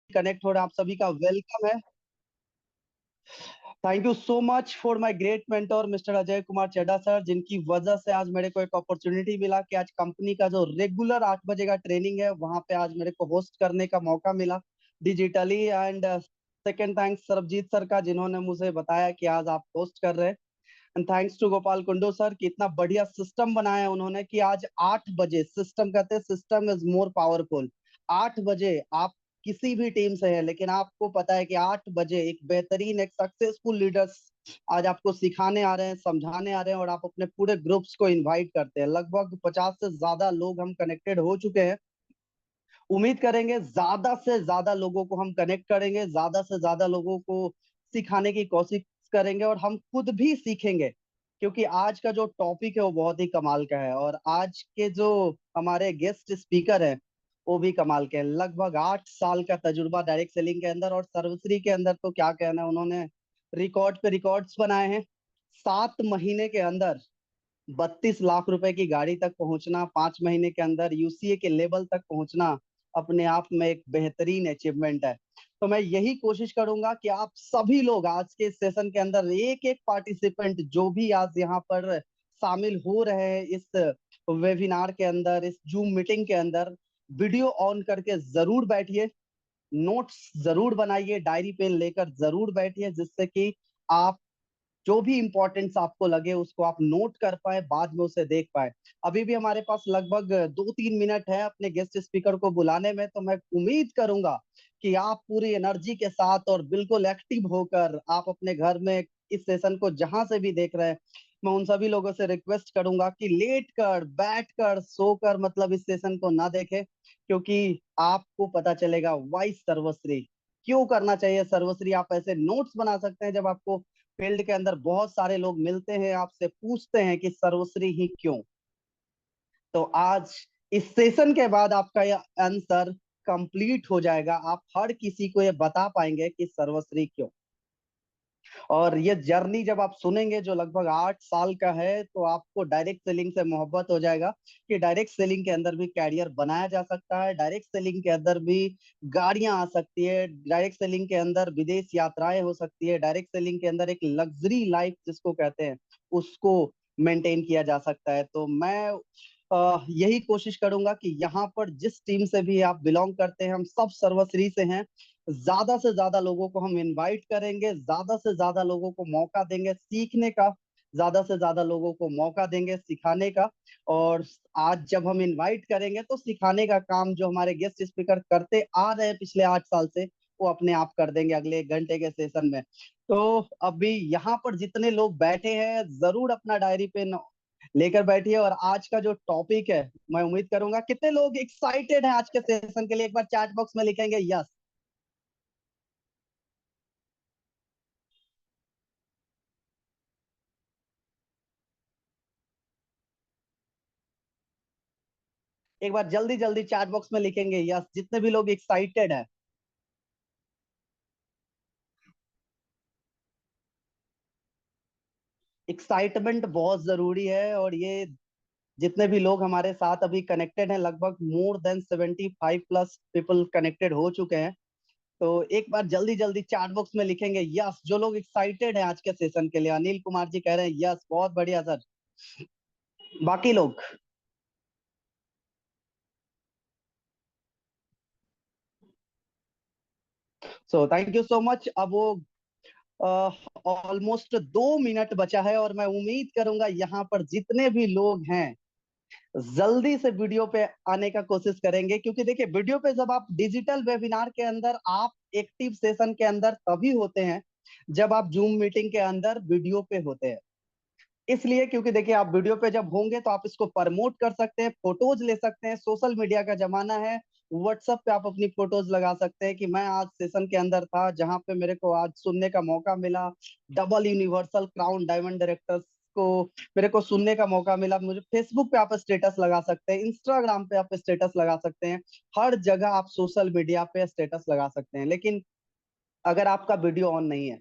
Connect हो रहा है, आप सभी का वेलकम है। Thank you so much for my great mentor mister Ajay Kumar Chadha sir, जिनकी वजह से आज मेरे को एक अपॉर्चुनिटी मिला कि आज कंपनी का जो रेगुलर 8 बजे का ट्रेनिंग है वहां पे आज मेरे को होस्ट करने का मौका मिला digitally. And second thanks Sarabjit sir का, जिन्होंने मुझे बताया कि आज आप होस्ट कर रहे हैं। And thanks to Gopal Kundu sir कि इतना बढ़िया सिस्टम बनाया उन्होंने कि आज 8 बजे, सिस्टम कहते हैं सिस्टम इज मोर पावरफुल। 8 बजे आप किसी भी टीम से है, लेकिन आपको पता है कि 8 बजे एक बेहतरीन, एक सक्सेसफुल लीडर्स आज आपको सिखाने आ रहे हैं, समझाने आ रहे हैं, और आप अपने पूरे ग्रुप्स को इनवाइट करते हैं। लगभग 50 से ज्यादा लोग हम कनेक्टेड हो चुके हैं। उम्मीद करेंगे ज्यादा से ज्यादा लोगों को हम कनेक्ट करेंगे, ज्यादा से ज्यादा लोगों को सिखाने की कोशिश करेंगे, और हम खुद भी सीखेंगे। क्योंकि आज का जो टॉपिक है वो बहुत ही कमाल का है, और आज के जो हमारे गेस्ट स्पीकर हैं वो भी कमाल के हैं। लगभग 8 साल का तजुर्बा डायरेक्ट सेलिंग के अंदर, और सर्वश्री के अंदर तो क्या कहना है, उन्होंने रिकॉर्ड पे रिकॉर्ड्स बनाए हैं। 7 महीने के अंदर 32 लाख रुपए की गाड़ी तक पहुंचना, 5 महीने के अंदर यूसीए के लेवल तक पहुंचना, अपने आप में एक बेहतरीन अचीवमेंट है। तो मैं यही कोशिश करूंगा कि आप सभी लोग आज के सेशन के अंदर, एक एक पार्टिसिपेंट जो भी आज यहाँ पर शामिल हो रहे हैं इस वेबिनार के अंदर, इस जूम मीटिंग के अंदर, वीडियो ऑन करके जरूर बैठिए, नोट्स जरूर बनाइए, डायरी पेन लेकर जरूर बैठिए, जिससे कि आप जो भी इंपॉर्टेंस आपको लगे उसको आप नोट कर पाए, बाद में उसे देख पाए। अभी भी हमारे पास लगभग 2-3 मिनट है अपने गेस्ट स्पीकर को बुलाने में, तो मैं उम्मीद करूंगा कि आप पूरी एनर्जी के साथ और बिल्कुल एक्टिव होकर आप अपने घर में इस सेशन को जहां से भी देख रहे हैं, मैं उन सभी लोगों से रिक्वेस्ट करूंगा कि लेट कर, बैठ कर, सोकर मतलब इस सेशन को ना देखें। क्योंकि आपको पता चलेगा वाई सर्वश्री क्यों करना चाहिए। सर्वश्री आप ऐसे नोट्स बना सकते हैं जब आपको फील्ड के अंदर बहुत सारे लोग मिलते हैं, आपसे पूछते हैं कि सर्वश्री ही क्यों। तो आज इस सेशन के बाद आपका यह आंसर कंप्लीट हो जाएगा, आप हर किसी को ये बता पाएंगे कि सर्वश्री क्यों। और ये जर्नी जब आप सुनेंगे जो लगभग 8 साल का है, तो आपको डायरेक्ट सेलिंग से मोहब्बत हो जाएगा कि डायरेक्ट सेलिंग के अंदर भी कैरियर बनाया जा सकता है, डायरेक्ट सेलिंग के अंदर भी गाड़ियां आ सकती है, डायरेक्ट सेलिंग के अंदर विदेश यात्राएं हो सकती है, डायरेक्ट सेलिंग के अंदर एक लग्जरी लाइफ जिसको कहते हैं उसको मेंटेन किया जा सकता है। तो मैं यही कोशिश करूंगा कि यहाँ पर जिस टीम से भी आप बिलोंग करते हैं, हम सब सर्वश्री से हैं। ज्यादा से ज्यादा लोगों को हम इनवाइट करेंगे, ज्यादा से ज्यादा लोगों को मौका देंगे सीखने का, ज्यादा से ज्यादा लोगों को मौका देंगे सिखाने का। और आज जब हम इनवाइट करेंगे तो सिखाने का काम जो हमारे गेस्ट स्पीकर करते आ रहे हैं पिछले 8 साल से, वो अपने आप कर देंगे अगले 1 घंटे के सेशन में। तो अभी यहाँ पर जितने लोग बैठे हैं जरूर अपना डायरी पेन लेकर बैठिए। और आज का जो टॉपिक है, मैं उम्मीद करूंगा कितने लोग एक्साइटेड हैं आज के सेशन के लिए, एक बार चैट बॉक्स में लिखेंगे यस। एक बार जल्दी जल्दी चैट बॉक्स में लिखेंगे यस, जितने भी लोग एक्साइटेड हैं। एक्साइटमेंट बहुत जरूरी है, और ये जितने भी लोग हमारे साथ अभी कनेक्टेड हैं, लगभग मोर देन 75+ पीपल कनेक्टेड हो चुके हैं। तो एक बार जल्दी जल्दी चैट बॉक्स में लिखेंगे यस जो लोग एक्साइटेड हैं आज के सेशन के लिए। अनिल कुमार जी कह रहे हैं यस, बहुत बढ़िया सर। बाकी लोग, सो थैंक यू सो मच। अब वो ऑलमोस्ट 2 मिनट बचा है, और मैं उम्मीद करूंगा यहाँ पर जितने भी लोग हैं जल्दी से वीडियो पे आने का कोशिश करेंगे। क्योंकि देखिए, वीडियो पे जब आप डिजिटल वेबिनार के अंदर, आप एक्टिव सेशन के अंदर तभी होते हैं जब आप जूम मीटिंग के अंदर वीडियो पे होते हैं। इसलिए क्योंकि देखिए, आप वीडियो पे जब होंगे तो आप इसको प्रमोट कर सकते हैं, फोटोज ले सकते हैं, सोशल मीडिया का जमाना है। व्हाट्सएप पे आप अपनी फोटोज लगा सकते हैं कि मैं आज सेशन के अंदर था जहां पे मेरे को आज सुनने का मौका मिला, double universal crown diamond directors को मेरे को सुनने का मौका मिला। मुझे फेसबुक पे आप स्टेटस लगा सकते हैं, इंस्टाग्राम पे आप स्टेटस लगा सकते हैं, हर जगह आप सोशल मीडिया पे स्टेटस लगा सकते हैं। लेकिन अगर आपका वीडियो ऑन नहीं है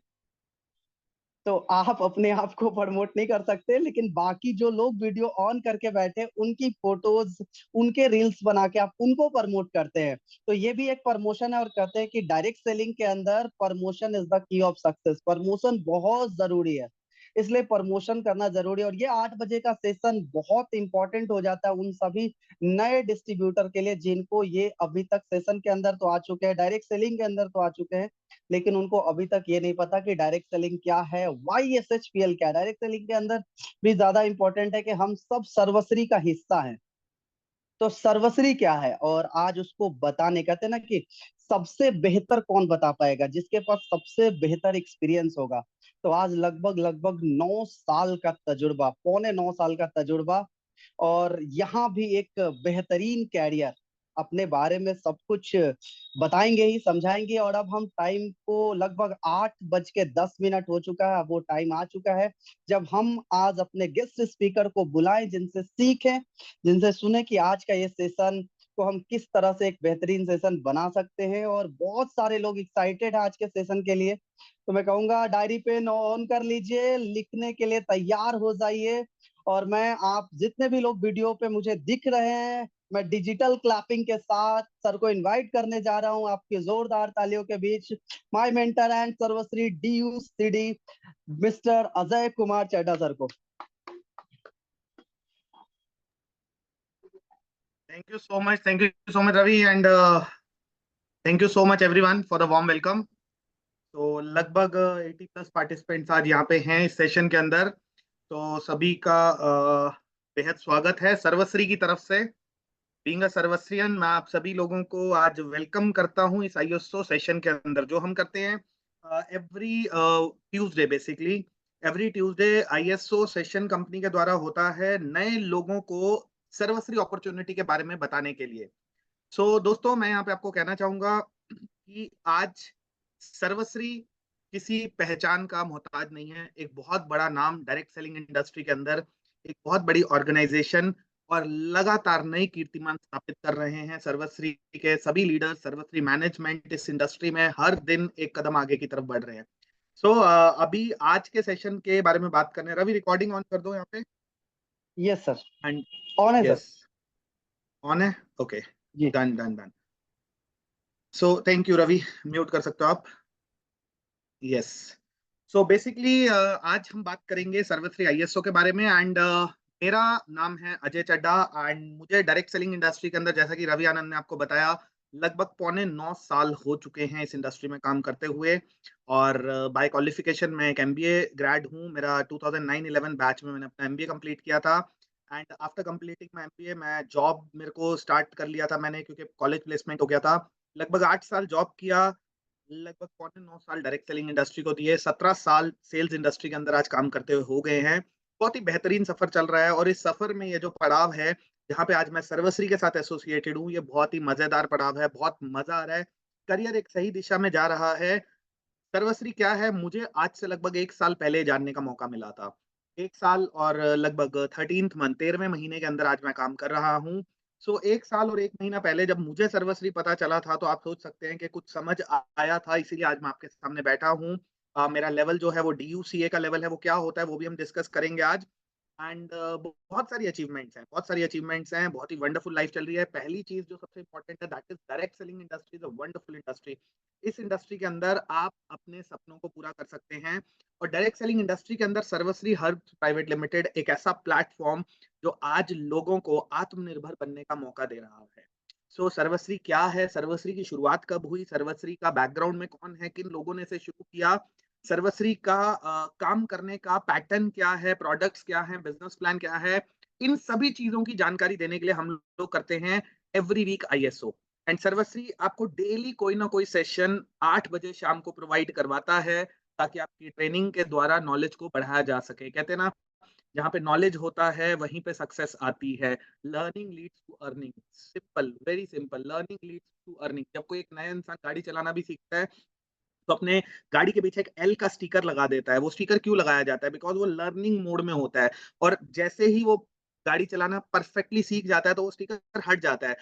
तो आप अपने आप को प्रमोट नहीं कर सकते, लेकिन बाकी जो लोग वीडियो ऑन करके बैठे उनकी फोटोज, उनके रील्स बना के आप उनको प्रमोट करते हैं। तो ये भी एक प्रमोशन है, और कहते हैं कि डायरेक्ट सेलिंग के अंदर प्रमोशन इज द की ऑफ सक्सेस। प्रमोशन बहुत जरूरी है, इसलिए प्रमोशन करना जरूरी है। और ये 8 बजे का सेशन बहुत इंपॉर्टेंट हो जाता है उन सभी नए डिस्ट्रीब्यूटर के लिए जिनको ये अभी तक सेशन के अंदर तो आ चुके हैं, डायरेक्ट सेलिंग के अंदर तो आ चुके हैं, लेकिन उनको अभी तक ये नहीं पता कि डायरेक्ट सेलिंग क्या है, YSHPL क्या है। डायरेक्ट सेलिंग के अंदर भी ज्यादा इंपॉर्टेंट है कि हम सब सर्वश्री का हिस्सा हैं। तो सर्वश्री क्या है, और आज उसको बताने, कहते हैं ना कि सबसे बेहतर कौन बता पाएगा, जिसके पास सबसे बेहतर एक्सपीरियंस होगा। तो आज लगभग लगभग 9 साल का तजुर्बा, 9.25 साल का तजुर्बा, और यहाँ भी एक बेहतरीन कैरियर, अपने बारे में सब कुछ बताएंगे ही, समझाएंगे। और अब हम टाइम को लगभग 8:10 हो चुका है, अब वो टाइम आ चुका है जब हम आज अपने गेस्ट स्पीकर को बुलाएं, जिनसे सीखें, जिनसे सुने कि आज का ये सेशन को हम किस तरह से एक बेहतरीन सेशन बना सकते हैं। और बहुत सारे लोग एक्साइटेड हैं आज के सेशन के लिए। तो मैं कहूंगा डायरी पेन ऑन कर लीजिए, लिखने के लिए तैयार हो जाइए। और मैं, आप जितने भी लोग वीडियो पे मुझे दिख रहे हैं, मैं डिजिटल क्लैपिंग के साथ सर को इनवाइट करने जा रहा हूं आपकी जोरदार तालियों के बीच, my mentor and Sarvashree DUCD mister Ajay Kumar Chadha sir को। Thank you so much, Ravi, and thank you so much everyone for the warm welcome. तो लगभग 80+ पार्टिसिपेंट्स आज यहाँ पे हैं इस सेशन के अंदर। तो सभी का बेहद स्वागत है सर्वश्री की तरफ से। बीइंग अ सर्वश्रियन, मैं आप सभी लोगों को आज वेलकम करता हूँ इस ISO सेशन के अंदर, जो हम करते हैं every Tuesday. Basically every Tuesday ISO session company के द्वारा होता है नए लोगों को सर्वश्री अपॉर्चुनिटी के बारे में बताने के लिए। दोस्तों, मैं यहाँ पे आपको कहना चाहूंगा कि आज सर्वश्री किसी पहचान का मोहताज नहीं है। एक बहुत बड़ा नाम डायरेक्ट सेलिंग इंडस्ट्री के अंदर, एक बहुत बड़ी ऑर्गेनाइजेशन, और लगातार नई कीर्तिमान स्थापित कर रहे हैं सर्वश्री के सभी लीडर, सर्वश्री मैनेजमेंट इस इंडस्ट्री में हर दिन एक कदम आगे की तरफ बढ़ रहे हैं। अभी आज के सेशन के बारे में बात करने, रवि रिकॉर्डिंग ऑन कर दो यहाँ पे। यस सर, एंड ऑन है सर। यस, ऑन है, ओके, जी done done done. Thank you Ravi, mute कर सकते हो आप। यस। बेसिकली आज हम बात करेंगे सर्वश्री ISO के बारे में। एंड मेरा नाम है अजय चड्ढा, एंड मुझे डायरेक्ट सेलिंग इंडस्ट्री के अंदर, जैसा कि रवि आनंद ने आपको बताया, लगभग 9.25 साल हो चुके हैं इस इंडस्ट्री में काम करते हुए। और बाय क्वालिफिकेशन मैं एक MBA ग्रेड हूँ। मेरा 2009-11 बैच में मैंने अपना MBA कंप्लीट किया था। And after completing my MBA, मैं जॉब मेरे को स्टार्ट कर लिया था मैंने, क्योंकि कॉलेज प्लेसमेंट हो गया था। लगभग 8 साल जॉब किया, लगभग 9.25 साल डायरेक्ट सेलिंग इंडस्ट्री को दिए, 17 साल सेल्स इंडस्ट्री के अंदर आज काम करते हुए हो गए हैं। बहुत ही बेहतरीन सफर चल रहा है, और इस सफर में ये जो पड़ाव है जहाँ पे आज मैं सर्वश्री के साथ एसोसिएटेड हूँ, ये बहुत ही मजेदार पड़ाव है। बहुत मजा आ रहा है, करियर एक सही दिशा में जा रहा है। सर्वश्री क्या है, मुझे आज से लगभग 1 साल पहले जानने का मौका मिला था। 1 साल और लगभग 13th मंथ, 13वें महीने के अंदर आज मैं काम कर रहा हूँ। 1 साल और 1 महीना पहले जब मुझे सर्वश्री पता चला था, तो आप सोच सकते हैं कि कुछ समझ आया था, इसीलिए आज मैं आपके सामने बैठा हूँ। मेरा लेवल जो है वो DUCA का लेवल है, वो क्या होता है वो भी हम डिस्कस करेंगे आज। एंड बहुत सारी अचीवमेंट्स हैं, बहुत सारी अचीवमेंट्स हैं, बहुत ही वंडरफुल लाइफ चल रही है। पहली चीज जो सबसे इंपॉर्टेंट है, that is direct selling industry is a wonderful industry. इस इंडस्ट्री के अंदर आप अपने सपनों को पूरा कर सकते हैं। और डायरेक्ट सेलिंग इंडस्ट्री के अंदर सर्वश्री हर्ब प्राइवेट लिमिटेड एक ऐसा प्लेटफॉर्म जो आज लोगों को आत्मनिर्भर बनने का मौका दे रहा है। सर्वश्री क्या है, सर्वश्री की शुरुआत कब हुई, सर्वश्री का बैकग्राउंड में कौन है, किन लोगों ने इसे शुरू किया, सर्वश्री का काम करने का पैटर्न क्या है, प्रोडक्ट्स क्या है, बिजनेस प्लान क्या है, इन सभी चीजों की जानकारी देने के लिए हम लोग करते हैं एवरी वीक ISO। एंड सर्वश्री आपको डेली कोई ना कोई सेशन 8 बजे शाम को प्रोवाइड करवाता है, ताकि आपकी ट्रेनिंग के द्वारा नॉलेज को बढ़ाया जा सके। कहते हैं ना, जहाँ पे नॉलेज होता है वहीं पे सक्सेस आती है। Learning leads to earning, simple, very simple, learning leads to earning. जब कोई एक नया इंसान गाड़ी चलाना भी सीखता है, तो अपने गाड़ी के पीछे एक L का स्टिकर लगा देता है। वो स्टिकर क्यों लगाया जाता है? बिकॉज वो लर्निंग मोड में होता है, और जैसे ही वो गाड़ी चलाना परफेक्टली सीख जाता है, तो वो स्टिकर हट जाता है।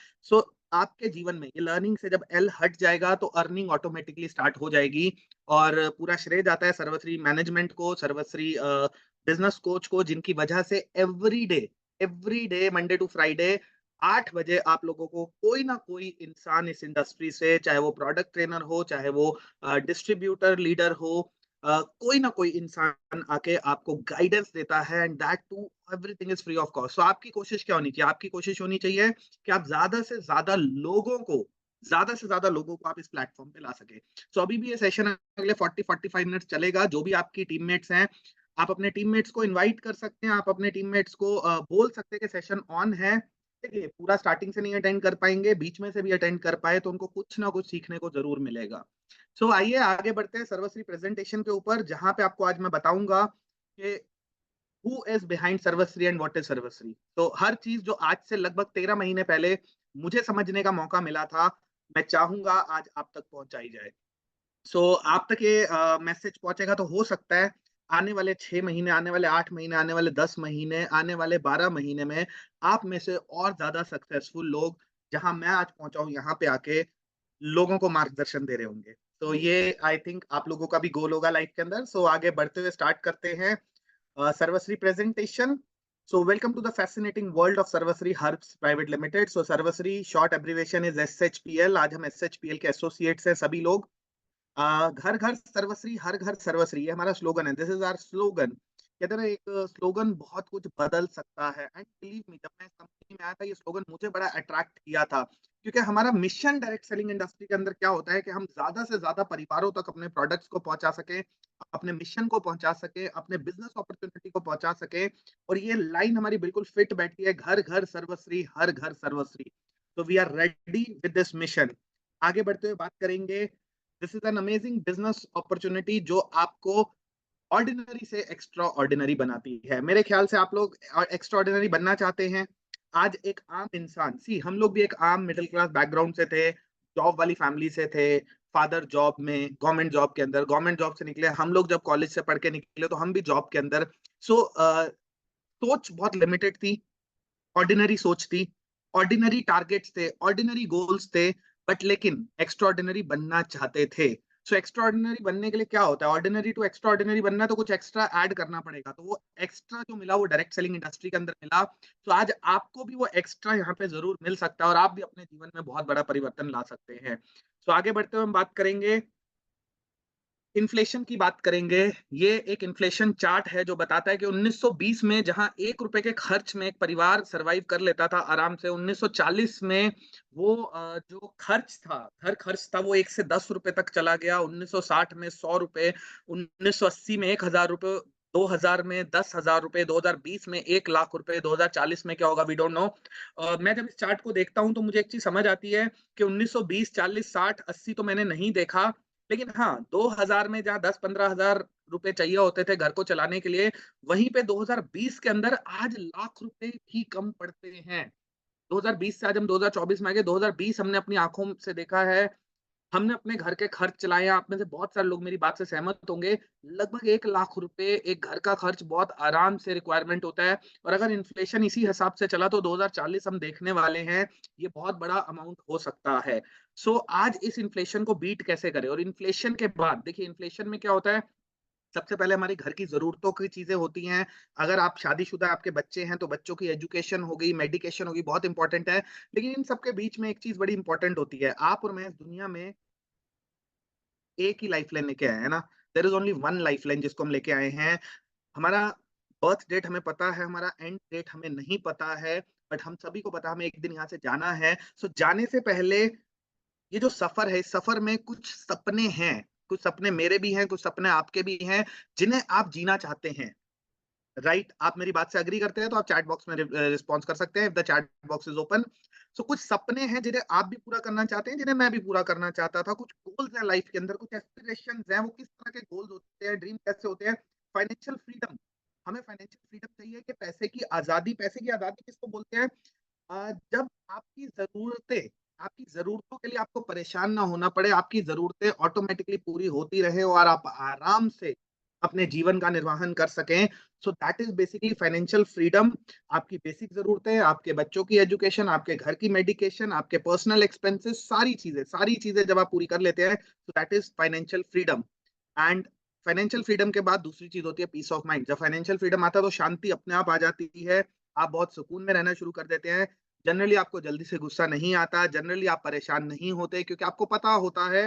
आपके जीवन में ये लर्निंग से जब एल हट जाएगा तो अर्निंग ऑटोमेटिकली स्टार्ट हो जाएगी। और पूरा श्रेय जाता है सर्वश्री मैनेजमेंट को, सर्वश्री बिजनेस कोच को, जिनकी वजह से every day Monday to Friday 8 बजे आप लोगों को कोई ना कोई इंसान इस इंडस्ट्री से, चाहे वो प्रोडक्ट ट्रेनर हो, चाहे वो डिस्ट्रीब्यूटर लीडर हो, कोई ना कोई इंसान आके आपको गाइडेंस देता है, and that too everything is free of cost. तो आपकी कोशिश क्या होनी चाहिए? आपकी कोशिश होनी चाहिए कि आप ज्यादा से ज्यादा लोगों को आप इस प्लेटफॉर्म पे ला सके। सो अभी भी ये सेशन अगले 40-45 मिनट चलेगा। जो भी आपकी टीममेट्स हैं, आप अपने टीममेट्स को इनवाइट कर सकते हैं, आप अपने टीममेट्स को बोल सकते हैं कि सेशन ऑन है। देखिए, पूरा स्टार्टिंग से नहीं अटेंड कर पाएंगे, बीच में से भी अटेंड कर पाए तो उनको कुछ ना कुछ सीखने को जरूर मिलेगा। सो आइए आगे बढ़ते हैं सर्वश्री प्रेजेंटेशन के ऊपर, जहां पे आपको आज मैं बताऊंगा कि who is behind Sarvashree and what is Sarvashree. तो हर चीज जो आज से लगभग 13 महीने पहले मुझे समझने का मौका मिला था, मैं चाहूंगा आज आप तक पहुंचाई जाए। आप तक ये मैसेज पहुंचेगा तो हो सकता है आने वाले 6 महीने, आने वाले 8 महीने, आने वाले 10 महीने, आने वाले 12 महीने में आप में से और ज्यादा सक्सेसफुल लोग, जहां मैं आज पहुंचा हूं, यहाँ पे आके लोगों को मार्गदर्शन दे रहे होंगे। तो ये आई थिंक आप लोगों का भी गोल होगा लाइफ के अंदर। आगे बढ़ते हुए स्टार्ट करते हैं Sarvasri presentation. So welcome to the fascinating world of Sarvasri Herbs Private Limited. So Sarvasri short abbreviation is SHPL. आज हम SHPL के एसोसिएट्स हैं सभी लोग। घर घर सर्वश्री, हर घर सर्वश्री, ये हमारा स्लोगन है। This is our slogan. कहते हैं ना, एक स्लोगन बहुत कुछ बदल सकता है। एंड बिलीव मी, जब मैं इस कंपनी में आया था, ये स्लोगन मुझे बड़ा अट्रैक्ट किया था, क्योंकि हमारा मिशन डायरेक्ट सेलिंग इंडस्ट्री के अंदर क्या होता है कि हम ज्यादा से ज्यादा परिवारों तक अपने प्रोडक्ट्स को पहुंचा सके, अपने मिशन को पहुंचा सके, अपने बिजनेस अपॉर्चुनिटी को पहुंचा सके। और ये लाइन हमारी बिल्कुल फिट बैठी है, घर घर सर्वश्री, हर घर सर्वश्री। तो we are ready with this mission. आगे बढ़ते हुए बात करेंगे, this is an amazing business opportunity जो आपको ऑर्डिनरी से एक्स्ट्रा ऑर्डिनरी बनाती है। मेरे ख्याल से आप लोग एक्स्ट्रा ऑर्डिनरी बनना चाहते हैं। आज एक आम इंसान, सी हम लोग भी एक आम मिडिल क्लास बैकग्राउंड से थे, जॉब वाली फैमिली से थे, फादर जॉब में, गवर्नमेंट जॉब के अंदर, गवर्नमेंट जॉब से निकले हम लोग, जब कॉलेज से पढ़ के निकले तो हम भी जॉब के अंदर। सो सोच बहुत लिमिटेड थी, ऑर्डिनरी सोच थी, ऑर्डिनरी टारगेट्स थे, ऑर्डिनरी गोल्स थे, बट लेकिन एक्स्ट्रा ऑर्डिनरी बनना चाहते थे। एक्स्ट्रा ऑर्डिनरी बनने के लिए क्या होता है? ऑर्डिनरी टू एक्स्ट्रा ऑर्डिनरी बनना तो कुछ एक्स्ट्रा ऐड करना पड़ेगा। तो वो एक्स्ट्रा जो मिला वो डायरेक्ट सेलिंग इंडस्ट्री के अंदर मिला। आज आपको भी वो एक्स्ट्रा यहाँ पे जरूर मिल सकता है और आप भी अपने जीवन में बहुत बड़ा परिवर्तन ला सकते हैं। आगे बढ़ते हुए हम बात करेंगे, इन्फ्लेशन की बात करेंगे। ये एक इन्फ्लेशन चार्ट है जो बताता है कि 1920 में जहां 1 रुपए के खर्च में एक परिवार सरवाइव कर लेता था आराम से, 1940 में वो जो खर्च था, घर खर्च था, वो 1 से 10 रुपए तक चला गया। 1960 में 100 रुपए, 1980 में 1,000 रुपए, 2000 में 10,000 रुपए, 2020 में 1 लाख रुपए, 2040 में क्या होगा वी डोंट नो। मैं जब इस चार्ट को देखता हूं तो मुझे एक चीज समझ आती है कि 1920, 40, 60, 80 तो मैंने नहीं देखा, लेकिन हाँ 2000 में जहाँ 10-15 हजार रुपए चाहिए होते थे घर को चलाने के लिए, वहीं पे 2020 के अंदर आज लाख रुपए भी कम पड़ते हैं। 2020 से आज हम 2024 में आ गए। 2020 हमने अपनी आंखों से देखा है, हमने अपने घर के खर्च चलाए हैं। आप में से बहुत सारे लोग मेरी बात से सहमत होंगे, लगभग 1 लाख रुपए एक घर का खर्च बहुत आराम से रिक्वायरमेंट होता है। और अगर इन्फ्लेशन इसी हिसाब से चला तो 2040 हम देखने वाले हैं, ये बहुत बड़ा अमाउंट हो सकता है। आज इस इन्फ्लेशन को बीट कैसे करें? और इन्फ्लेशन के बाद देखिए, इन्फ्लेशन में क्या होता है, सबसे पहले हमारी घर की जरूरतों की चीजें होती हैं। अगर आप शादीशुदा, आपके बच्चे हैं, तो बच्चों की एजुकेशन हो गई, मेडिकेशन होगी, बहुत इंपॉर्टेंट है। लेकिन इन सबके बीच में एक चीज बड़ी इंपॉर्टेंट होती है, आप और मैं इस दुनिया में एक ही लाइफ लाइन लेके आए हैं ना। There is only one life line जिसको हम लेके आए हैं। हमारा बर्थ डेट हमें पता है, हमारा एंड डेट हमें नहीं पता है, बट हम सभी को पता है हमें एक दिन यहाँ से जाना है। जाने से पहले ये जो सफर है, इस सफर में कुछ सपने हैं, कुछ सपने मेरे भी हैं, कुछ सपने आपके भी हैं, जिन्हें आप जीना चाहते हैं। राइट, आप मेरी बात से अग्री करते हैं तो आप चैट बॉक्स में रिस्पॉन्स कर सकते हैं, if the chat box is open. कुछ सपने हैं जिन्हें आप भी पूरा करना चाहते हैं, जिन्हें मैं भी पूरा करना चाहता था। कुछ गोल्स हैं लाइफ के अंदर, कुछ एस्पिरेशंस हैं। वो किस तरह के गोल्स होते हैं, ड्रीम कैसे होते हैं? फाइनेंशियल फ्रीडम, हमें फाइनेंशियल फ्रीडम चाहिए कि पैसे की आजादी। पैसे की आजादी किसको बोलते हैं? जब आपकी जरूरतों के लिए आपको परेशान ना होना पड़े, आपकी जरूरतें ऑटोमेटिकली पूरी होती रहे और आप आराम से अपने जीवन का निर्वाहन कर सकें। So that is basically financial freedom. आपकी बेसिक जरूरतें, आपके बच्चों की एजुकेशन, आपके घर की मेडिकेशन, आपके पर्सनल एक्सपेंसेस, सारी चीजें जब आप पूरी कर लेते हैं, तो that is financial freedom. And financial freedom के बाद दूसरी चीज होती है पीस ऑफ माइंड। जब फाइनेंशियल फ्रीडम आता है तो शांति अपने आप आ जाती है, आप बहुत सुकून में रहना शुरू कर देते हैं। जनरली आपको जल्दी से गुस्सा नहीं आता, जनरली आप परेशान नहीं होते, क्योंकि आपको पता होता है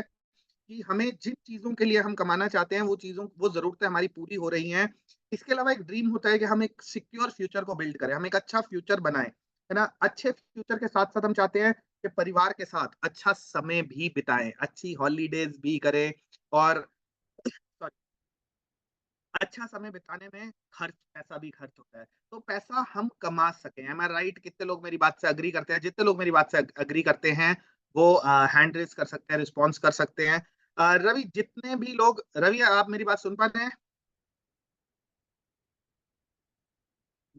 कि हमें जिन चीज़ों के लिए हम कमाना चाहते हैं, वो ज़रूरतें हमारी पूरी हो रही हैं। इसके अलावा एक ड्रीम होता है कि हम एक सिक्योर फ्यूचर को बिल्ड करें, हम एक अच्छा फ्यूचर बनाएँ, है ना? अच्छे फ्यूचर के साथ-साथ हम चाहते हैं कि परिवार के साथ अच्छा समय भी बिताएँ, अच्छी हॉलिडेज़ भी करें और सॉरी, अच्छा समय बिताने में पैसा भी खर्च होता है। तो पैसा हम कमा सकें, एम आई राइट? कितने लोग मेरी बात से एग्री करते हैं? जितने लोग मेरी बात से एग्री करते हैं, वो हैंड रेज़ कर सकते हैं, रिस्पॉन्स कर सकते हैं। रवि, जितने भी लोग रवि, आप मेरी बात सुन पा रहे हैं?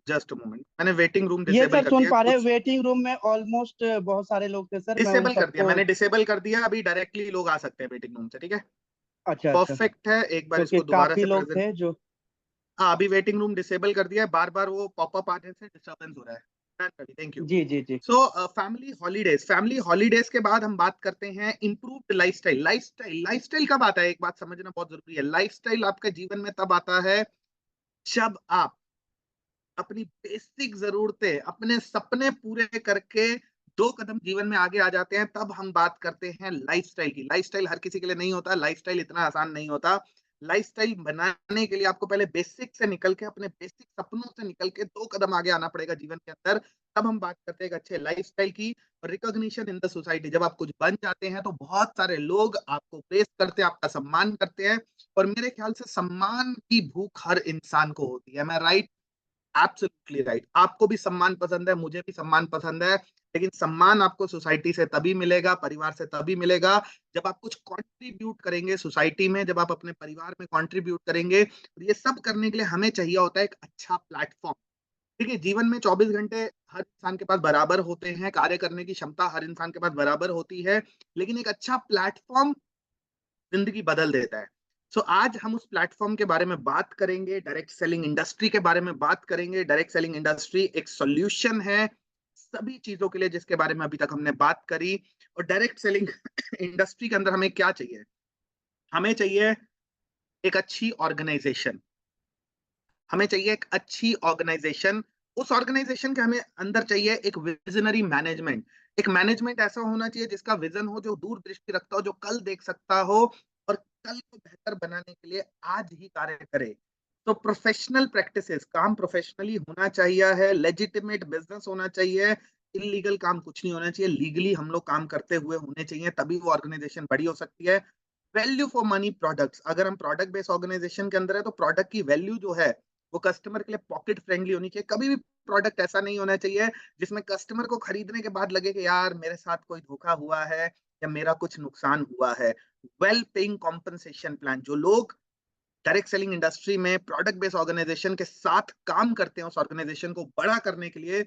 जस्ट अ मोमेंट, मैंने वेटिंग रूम ये डिसेबल सर कर सुन दिया पा रहे हैं, कुछ। वेटिंग रूम में ऑलमोस्ट बहुत सारे लोग थे सर, मैं उन डिसेबल कर दिया, सबको। मैंने डिसेबल कर दिया, अभी डायरेक्टली लोग आ सकते हैं वेटिंग रूम से, ठीक है? अच्छा अच्छा। परफेक्ट है, एक बार क्योंकि इसको दोबारा काफी से लोग प्रेज़ेंट। थे जो। हाँ, अभी वेटिंग रूम डिसेबल कर दिया है, बार-बार वो पॉपअप आने से डिस्टर्बेंस हो रहा है। Done Ravi, thank you. जी जी जी। सो फैमिली हॉलीडेज के बाद हम बात करते हैं इंप्रूव्ड लाइफस्टाइल कब आता है? एक बात समझना बहुत जरूरी है। लाइफस्टाइल आपके जीवन में तब आता है जब आप अपनी बेसिक जरूरतें, अपने सपने पूरे करके 2 कदम जीवन में आगे आ जाते हैं, तब हम बात करते हैं लाइफस्टाइल की। लाइफस्टाइल हर किसी के लिए नहीं होता, लाइफस्टाइल इतना आसान नहीं होता। लाइफस्टाइल बनाने के लिए आपको पहले बेसिक से निकल के, अपने बेसिक सपनों से निकल के 2 कदम आगे आना पड़ेगा जीवन के अंदर। तब हम बात करते हैं एक अच्छे लाइफस्टाइल की। रिकॉग्निशन इन द सोसाइटी, जब आप कुछ बन जाते हैं तो बहुत सारे लोग आपको प्रेस करते हैं, आपका सम्मान करते हैं। और मेरे ख्याल से सम्मान की भूख हर इंसान को होती है, मैं राइट? Absolutely right. आपको भी सम्मान पसंद है, मुझे भी सम्मान पसंद है, लेकिन सम्मान आपको सोसाइटी से तभी मिलेगा, परिवार से तभी मिलेगा, जब आप कुछ कंट्रीब्यूट करेंगे सोसाइटी में, जब आप अपने परिवार में कंट्रीब्यूट करेंगे। और ये सब करने के लिए हमें चाहिए होता है एक अच्छा प्लेटफॉर्म। देखिए, जीवन में 24 घंटे हर इंसान के पास बराबर होते हैं, कार्य करने की क्षमता हर इंसान के पास बराबर होती है, लेकिन एक अच्छा प्लेटफॉर्म जिंदगी बदल देता है। सो आज हम उस प्लेटफॉर्म के बारे में बात करेंगे, डायरेक्ट सेलिंग इंडस्ट्री के बारे में बात करेंगे। डायरेक्ट सेलिंग इंडस्ट्री एक सॉल्यूशन है सभी चीजों के लिए जिसके बारे में अभी तक हमने बात करी। और डायरेक्ट सेलिंग इंडस्ट्री के अंदर हमें क्या चाहिए? हमें चाहिए एक अच्छी ऑर्गेनाइजेशन, हमें चाहिए एक अच्छी ऑर्गेनाइजेशन। उस ऑर्गेनाइजेशन के हमें अंदर चाहिए एक विजनरी मैनेजमेंट। एक मैनेजमेंट ऐसा होना चाहिए जिसका विजन हो, जो दूरदृष्टि रखता हो, जो कल देख सकता हो और कल को बेहतर बनाने के लिए आज ही कार्य करे। तो प्रोफेशनल प्रैक्टिसेस, काम प्रोफेशनली होना चाहिए है, लेजिटिमेट बिजनेस होना चाहिए, इलीगल काम कुछ नहीं होना चाहिए, लीगली हम लोग काम करते हुए होने चाहिए, तभी वो ऑर्गेनाइजेशन बड़ी हो सकती है। वैल्यू फॉर मनी प्रोडक्ट्स, अगर हम प्रोडक्ट बेस्ड ऑर्गेनाइजेशन के अंदर है तो प्रोडक्ट की वैल्यू जो है वो कस्टमर के लिए पॉकेट फ्रेंडली होनी चाहिए। कभी भी प्रोडक्ट ऐसा नहीं होना चाहिए जिसमें कस्टमर को खरीदने के बाद लगे कि यार मेरे साथ कोई धोखा हुआ है या मेरा कुछ नुकसान हुआ है। वेल पेइंग कॉम्पनसेशन प्लान, जो लोग डायरेक्ट सेलिंग इंडस्ट्री में प्रोडक्ट बेस्ड ऑर्गेनाइजेशन के साथ काम करते हैं, उस ऑर्गेनाइजेशन को बड़ा करने के लिए,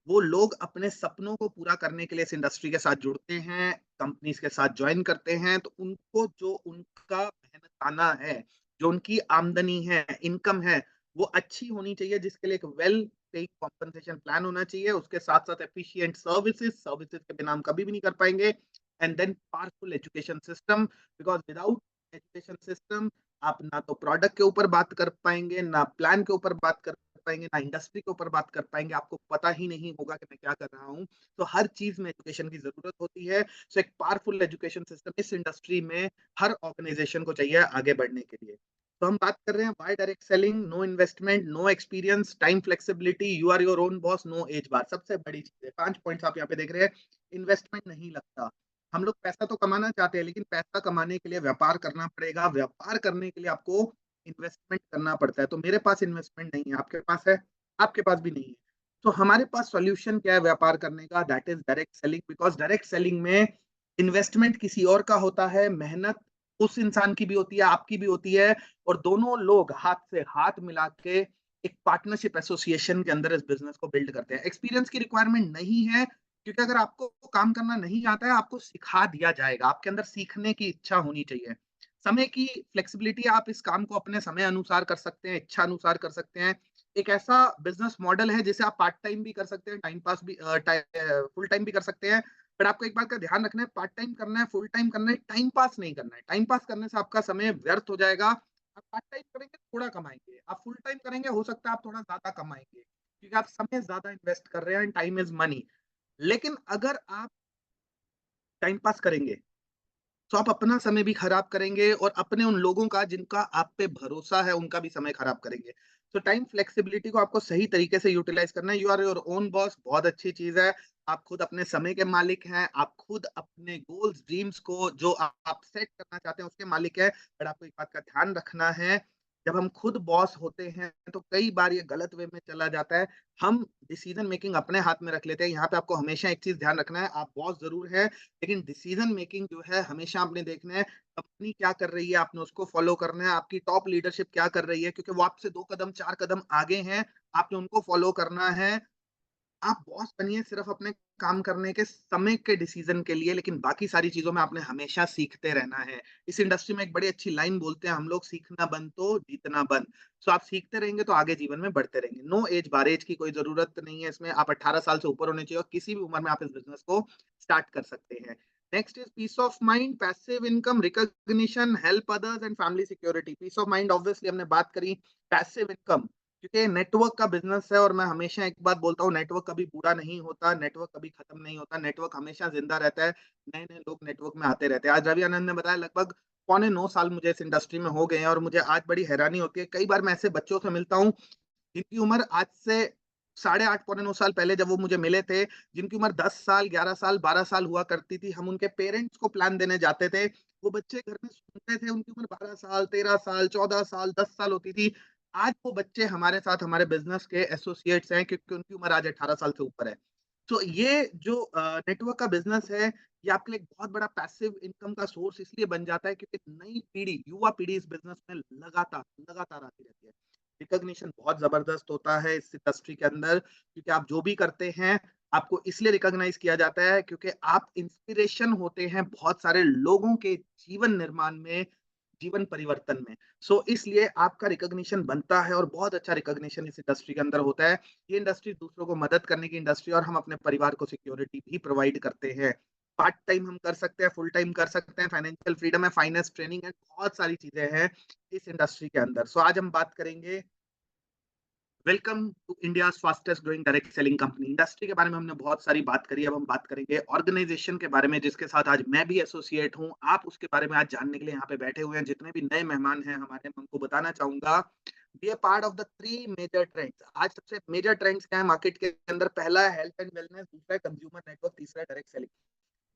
वो लोग अपने सपनों को पूरा करने के लिए इस इंडस्ट्री के साथ जुड़ते हैं, कंपनीज के साथ ज्वाइन करते हैं। तो उनको जो उनका मेहनताना है, जो उनकी आमदनी है, इनकम है, वो अच्छी होनी चाहिए, जिसके लिए एक वेल पेइंग कॉम्पनसेशन प्लान होना चाहिए। उसके साथ साथ एफिशिएंट सर्विसेज के बिना हम कभी भी नहीं कर पाएंगे। And then powerful education system, because without education system आप ना तो प्रोडक्ट के ऊपर बात कर पाएंगे, ना प्लान के ऊपर बात कर पाएंगे, ना इंडस्ट्री के ऊपर बात कर पाएंगे, आपको पता ही नहीं होगा कि मैं क्या कर रहा हूँ। तो हर चीज में एजुकेशन की जरूरत होती है। सो एक पावरफुल एजुकेशन सिस्टम इस इंडस्ट्री में हर ऑर्गेनाइजेशन को चाहिए आगे बढ़ने के लिए। तो हम बात कर रहे हैं why direct selling, no investment, no experience, time flexibility, you are your own boss, no age bar. सबसे बड़ी चीज है, 5 पॉइंट्स आप यहाँ पे देख रहे हैं। इन्वेस्टमेंट नहीं लगता। हम लोग पैसा तो कमाना चाहते हैं, लेकिन पैसा कमाने के लिए व्यापार करना पड़ेगा, व्यापार करने के लिए आपको इन्वेस्टमेंट करना पड़ता है। तो मेरे पास इन्वेस्टमेंट नहीं है, आपके पास है? आपके पास भी नहीं है। तो हमारे पास सॉल्यूशन क्या है व्यापार करने का? That is direct selling. Because direct selling में इन्वेस्टमेंट किसी और का होता है, मेहनत उस इंसान की भी होती है, आपकी भी होती है, और दोनों लोग हाथ से हाथ मिला के एक पार्टनरशिप एसोसिएशन के अंदर इस बिजनेस को बिल्ड करते हैं। एक्सपीरियंस की रिक्वायरमेंट नहीं है, क्योंकि अगर आपको काम करना नहीं आता है, आपको सिखा दिया जाएगा। आपके अंदर सीखने की इच्छा होनी चाहिए। समय की फ्लेक्सिबिलिटी, आप इस काम को अपने समय अनुसार कर सकते हैं, इच्छा अनुसार कर सकते हैं। एक ऐसा बिजनेस मॉडल है जिसे आप पार्ट टाइम भी कर सकते हैं, टाइम पास भी फुल टाइम भी कर सकते हैं। बट आपको एक बात का ध्यान रखना है, पार्ट टाइम करना है, फुल टाइम करना है, टाइम पास नहीं करना है। टाइम पास करने से आपका समय व्यर्थ हो जाएगा। आप पार्ट टाइम करेंगे थोड़ा कमाएंगे, आप फुल टाइम करेंगे हो सकता है आप थोड़ा ज्यादा कमाएंगे, क्योंकि आप समय ज्यादा इन्वेस्ट कर रहे हैं। Time is money. लेकिन अगर आप टाइम पास करेंगे तो आप अपना समय भी खराब करेंगे और अपने उन लोगों का जिनका आप पे भरोसा है उनका भी समय खराब करेंगे। तो टाइम फ्लेक्सिबिलिटी को आपको सही तरीके से यूटिलाइज करना है। You are your own boss, बहुत अच्छी चीज है। आप खुद अपने समय के मालिक हैं, आप खुद अपने गोल्स ड्रीम्स को जो आप सेट करना चाहते हैं उसके मालिक हैं। बट आपको एक बात का ध्यान रखना है, जब हम खुद बॉस होते हैं तो कई बार ये गलत वे में चला जाता है। हम डिसीजन मेकिंग अपने हाथ में रख लेते हैं। यहाँ पे आपको हमेशा एक चीज ध्यान रखना है, आप बॉस जरूर है लेकिन डिसीजन मेकिंग जो है हमेशा आपने देखना है कंपनी क्या कर रही है, आपने उसको फॉलो करना है। आपकी टॉप लीडरशिप क्या कर रही है, क्योंकि वो आपसे 2 कदम 4 कदम आगे हैं, आपने उनको फॉलो करना है। आप बॉस बनिए सिर्फ अपने काम करने के समय के डिसीजन के लिए, लेकिन बाकी सारी चीजों में आपने हमेशा सीखते रहना है। इस इंडस्ट्री में एक बड़ी अच्छी लाइन बोलते हैं हम लोग, सीखना बंद तो जीतना बंद। सो आप सीखते रहेंगे तो आगे जीवन में बढ़ते रहेंगे। नो एज बार एज की कोई जरूरत नहीं है इसमें। आप 18 साल से ऊपर होने चाहिए और किसी भी उम्र में आप इस बिजनेस को स्टार्ट कर सकते हैं। Next is peace of mind, passive income, recognition, help others and family security. Peace of mind obviously हमने बात करी। पैसिव इनकम, क्योंकि नेटवर्क का बिजनेस है और मैं हमेशा एक बात बोलता हूँ, नेटवर्क कभी पूरा नहीं होता, नेटवर्क कभी खत्म नहीं होता, नेटवर्क हमेशा जिंदा रहता है। नए नए लोग नेटवर्क में आते रहते हैं। आज रवि आनंद ने बताया लगभग 8.25 साल मुझे इस इंडस्ट्री में हो गए हैं और मुझे आज बड़ी हैरानी होती है। कई बार मैं ऐसे बच्चों से मिलता हूँ जिनकी उम्र आज से 8.5 8.25 साल पहले जब वो मुझे मिले थे, जिनकी उम्र 10 साल 11 साल 12 साल हुआ करती थी, हम उनके पेरेंट्स को प्लान देने जाते थे। वो बच्चे घर में सुनते थे, उनकी उम्र 12 साल 13 साल 14 साल 10 साल होती थी। आज वो बच्चे हमारे साथ हमारे बिजनेस के एसोसिएट्स हैं क्योंकि उनकी उम्र आज 18 साल से ऊपर है। तो ये जो नेटवर्क का बिजनेस है, ये आपके लिए एक बहुत बड़ा पैसिव इनकम का सोर्स इसलिए बन जाता है क्योंकि नई पीढ़ी, युवा पीढ़ी इस बिजनेस में लगातार लगातार आती रहती है। रिकॉग्निशन बहुत जबरदस्त होता है इस इंडस्ट्री के अंदर, क्योंकि आप जो भी करते हैं आपको इसलिए रिकॉग्नाइज किया जाता है क्योंकि आप इंस्पिरेशन होते हैं बहुत सारे लोगों के जीवन निर्माण में, जीवन परिवर्तन में। सो इसलिए आपका रिकॉग्निशन बनता है और बहुत अच्छा रिकॉग्निशन इस इंडस्ट्री के अंदर होता है। ये इंडस्ट्री दूसरों को मदद करने की इंडस्ट्री और हम अपने परिवार को सिक्योरिटी भी प्रोवाइड करते हैं। पार्ट टाइम हम कर सकते हैं, फुल टाइम कर सकते हैं, फाइनेंशियल फ्रीडम है, फाइनेंस ट्रेनिंग है, बहुत सारी चीजें हैं इस इंडस्ट्री के अंदर। सो आज हम बात करेंगे, welcome to India fastest growing direct selling company. Industry के बारे में हमने बहुत सारी बात करी, अब हम बात करेंगे ऑर्गेनाइजेशन के बारे में जिसके साथ आज मैं भी एसोसिएट हूं। आप उसके बारे में आज जानने के लिए यहाँ पे बैठे हुए हैं। जितने भी नए मेहमान हैं हमारे, मैं उनको बताना चाहूंगा, be a part of the 3 major trends. आज सबसे मेजर ट्रेंड्स क्या है मार्केट के अंदर? पहला है हेल्थ एंड वेलनेस, दूसरा है कंज्यूमर नेटवर्क, तीसरा है डायरेक्ट सेलिंग।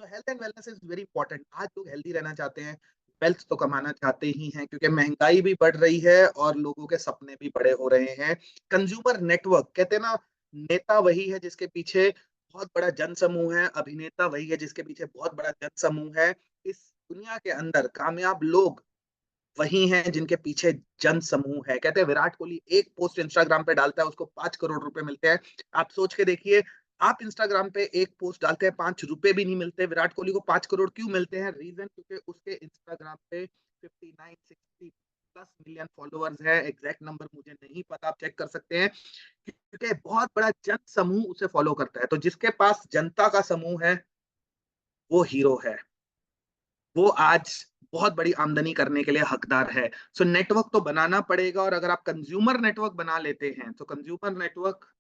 तो health and wellness is very important. आज लोग हेल्दी रहना चाहते हैं, वेल्थ तो कमाना चाहते ही हैं, क्योंकि महंगाई भी बढ़ रही है और लोगों के सपने भी बड़े हो रहे हैं। कंज्यूमर नेटवर्क, कहते हैं ना, नेता वही है जिसके पीछे बहुत बड़ा जन समूह है, अभिनेता वही है जिसके पीछे बहुत बड़ा जन समूह है। इस दुनिया के अंदर कामयाब लोग वही हैं जिनके पीछे जन समूह है। कहते हैं विराट कोहली एक पोस्ट इंस्टाग्राम पे डालता है, उसको 5 करोड़ रुपए मिलते हैं। आप सोच के देखिए, आप इंस्टाग्राम पे एक पोस्ट डालते हैं, 5 रुपए भी नहीं मिलते, विराट कोहली को 5 करोड़ क्यों मिलते हैं? रीजन, क्योंकि उसके इंस्टाग्राम पे 59-60+ मिलियन फॉलोअर्स है। एग्जैक्ट नंबर मुझे नहीं पता, आप चेक कर सकते हैं, क्योंकि बहुत बड़ा जन समूह उसे फॉलो करता है। तो जिसके पास जनता का समूह है वो हीरो है, वो आज बहुत बड़ी आमदनी करने के लिए हकदार है। सो नेटवर्क तो बनाना पड़ेगा, और अगर आप कंज्यूमर नेटवर्क बना लेते हैं तो कंज्यूमर नेटवर्क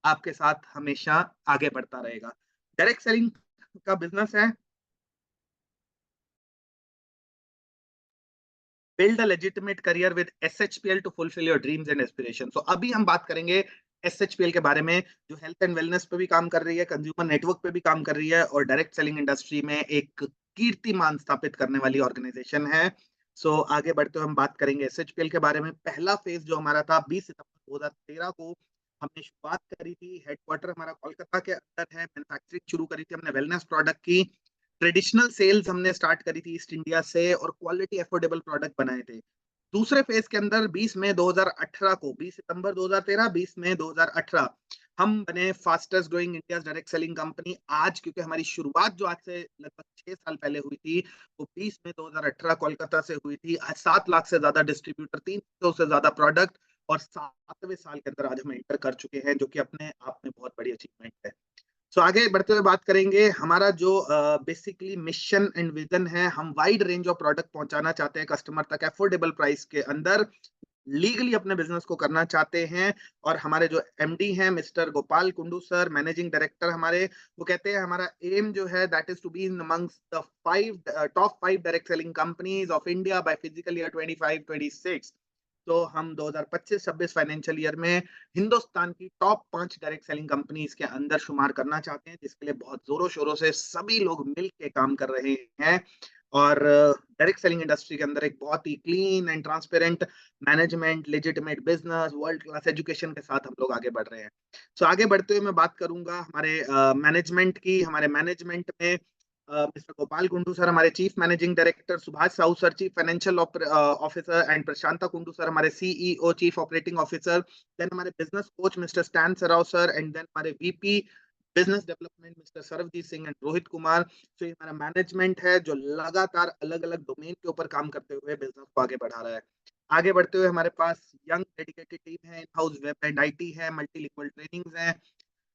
आपके साथ हमेशा आगे बढ़ता रहेगा। डायरेक्ट सेलिंग का बिजनेस है, build a legitimate career with SHPL to fulfil your dreams and aspiration. So अभी हम बात करेंगे एसएचपीएल के बारे में, जो हेल्थ एंड वेलनेस पे भी काम कर रही है, कंज्यूमर नेटवर्क पे भी काम कर रही है और डायरेक्ट सेलिंग इंडस्ट्री में एक कीर्तिमान स्थापित करने वाली ऑर्गेनाइजेशन है। सो आगे बढ़ते हुए हम बात करेंगे एसएचपीएल के बारे में। पहला फेज जो हमारा था 20 सितंबर 2013 को हमने शुरुआत करी थी। हेडक्वार्टर हमारा कोलकाता के अंदर है। मैन्युफैक्चरिंग शुरू करी थी हमने वेलनेस प्रोडक्ट की। ट्रेडिशनल सेल्स हमने स्टार्ट करी थी ईस्ट इंडिया से और क्वालिटी अफोर्डेबल प्रोडक्ट बनाए थे। दूसरे फेज के अंदर 20 मई 2018 को, 20 सितंबर 2013, 20 मई 2018 हम बने fastest growing India direct selling company आज, क्योंकि हमारी शुरुआत जो आज से लगभग 6 साल पहले हुई थी वो 20 में 2018 कोलकाता से हुई थी। आज 7 लाख से ज्यादा डिस्ट्रीब्यूटर, 300 से ज्यादा प्रोडक्ट, और 7वें साल के अंदर आज हम एंटर कर चुके हैं, जो कि अपने आप में बहुत बड़ी अचीवमेंट है। सो आगे बढ़ते हुए बात करेंगे हमारा जो बेसिकली मिशन एंड विजन है। हम वाइड रेंज ऑफ प्रोडक्ट पहुंचाना चाहते हैं कस्टमर तक अफोर्डेबल प्राइस के अंदर, लीगली अपने बिजनेस को करना चाहते हैं। और हमारे जो एमडी हैं mister Gopal Kundu sir, managing director हमारे, वो कहते हैं हमारा एम जो है that is to be in amongst the top 5 direct selling companies of India by physical year 25-26। तो हम 2025-26 फाइनेंशियल ईयर में हिंदुस्तान की टॉप 5 डायरेक्ट सेलिंग कंपनीज के अंदर शुमार करना चाहते हैं, जिसके लिए बहुत जोरों शोरों से सभी लोग मिल के काम कर रहे हैं। और डायरेक्ट सेलिंग इंडस्ट्री के अंदर एक बहुत ही clean and transparent management, legitimate business, world class education के साथ हम लोग आगे बढ़ रहे हैं। सो आगे बढ़ते हुए मैं बात करूंगा हमारे मैनेजमेंट की। हमारे मैनेजमेंट में मिस्टर गोपाल कुंडू सर हमारे chief managing director, Subhash Sahu sir chief financial officer, and Prashanta Kundu sir हमारे CEO chief operating officer. Then हमारे business coach mister Stan Sarav sir, and then हमारे VP business development mister Sarvajeet Singh and Rohit Kumar. तो ये हमारा मैनेजमेंट है जो लगातार अलग अलग डोमेन के ऊपर काम करते हुए बिजनेस को आगे बढ़ा रहा है। आगे बढ़ते हुए हमारे पास यंग डेडिकेटेड टीम है, in house web and IT है, मल्टीलिंगुअल ट्रेनिंग्स है।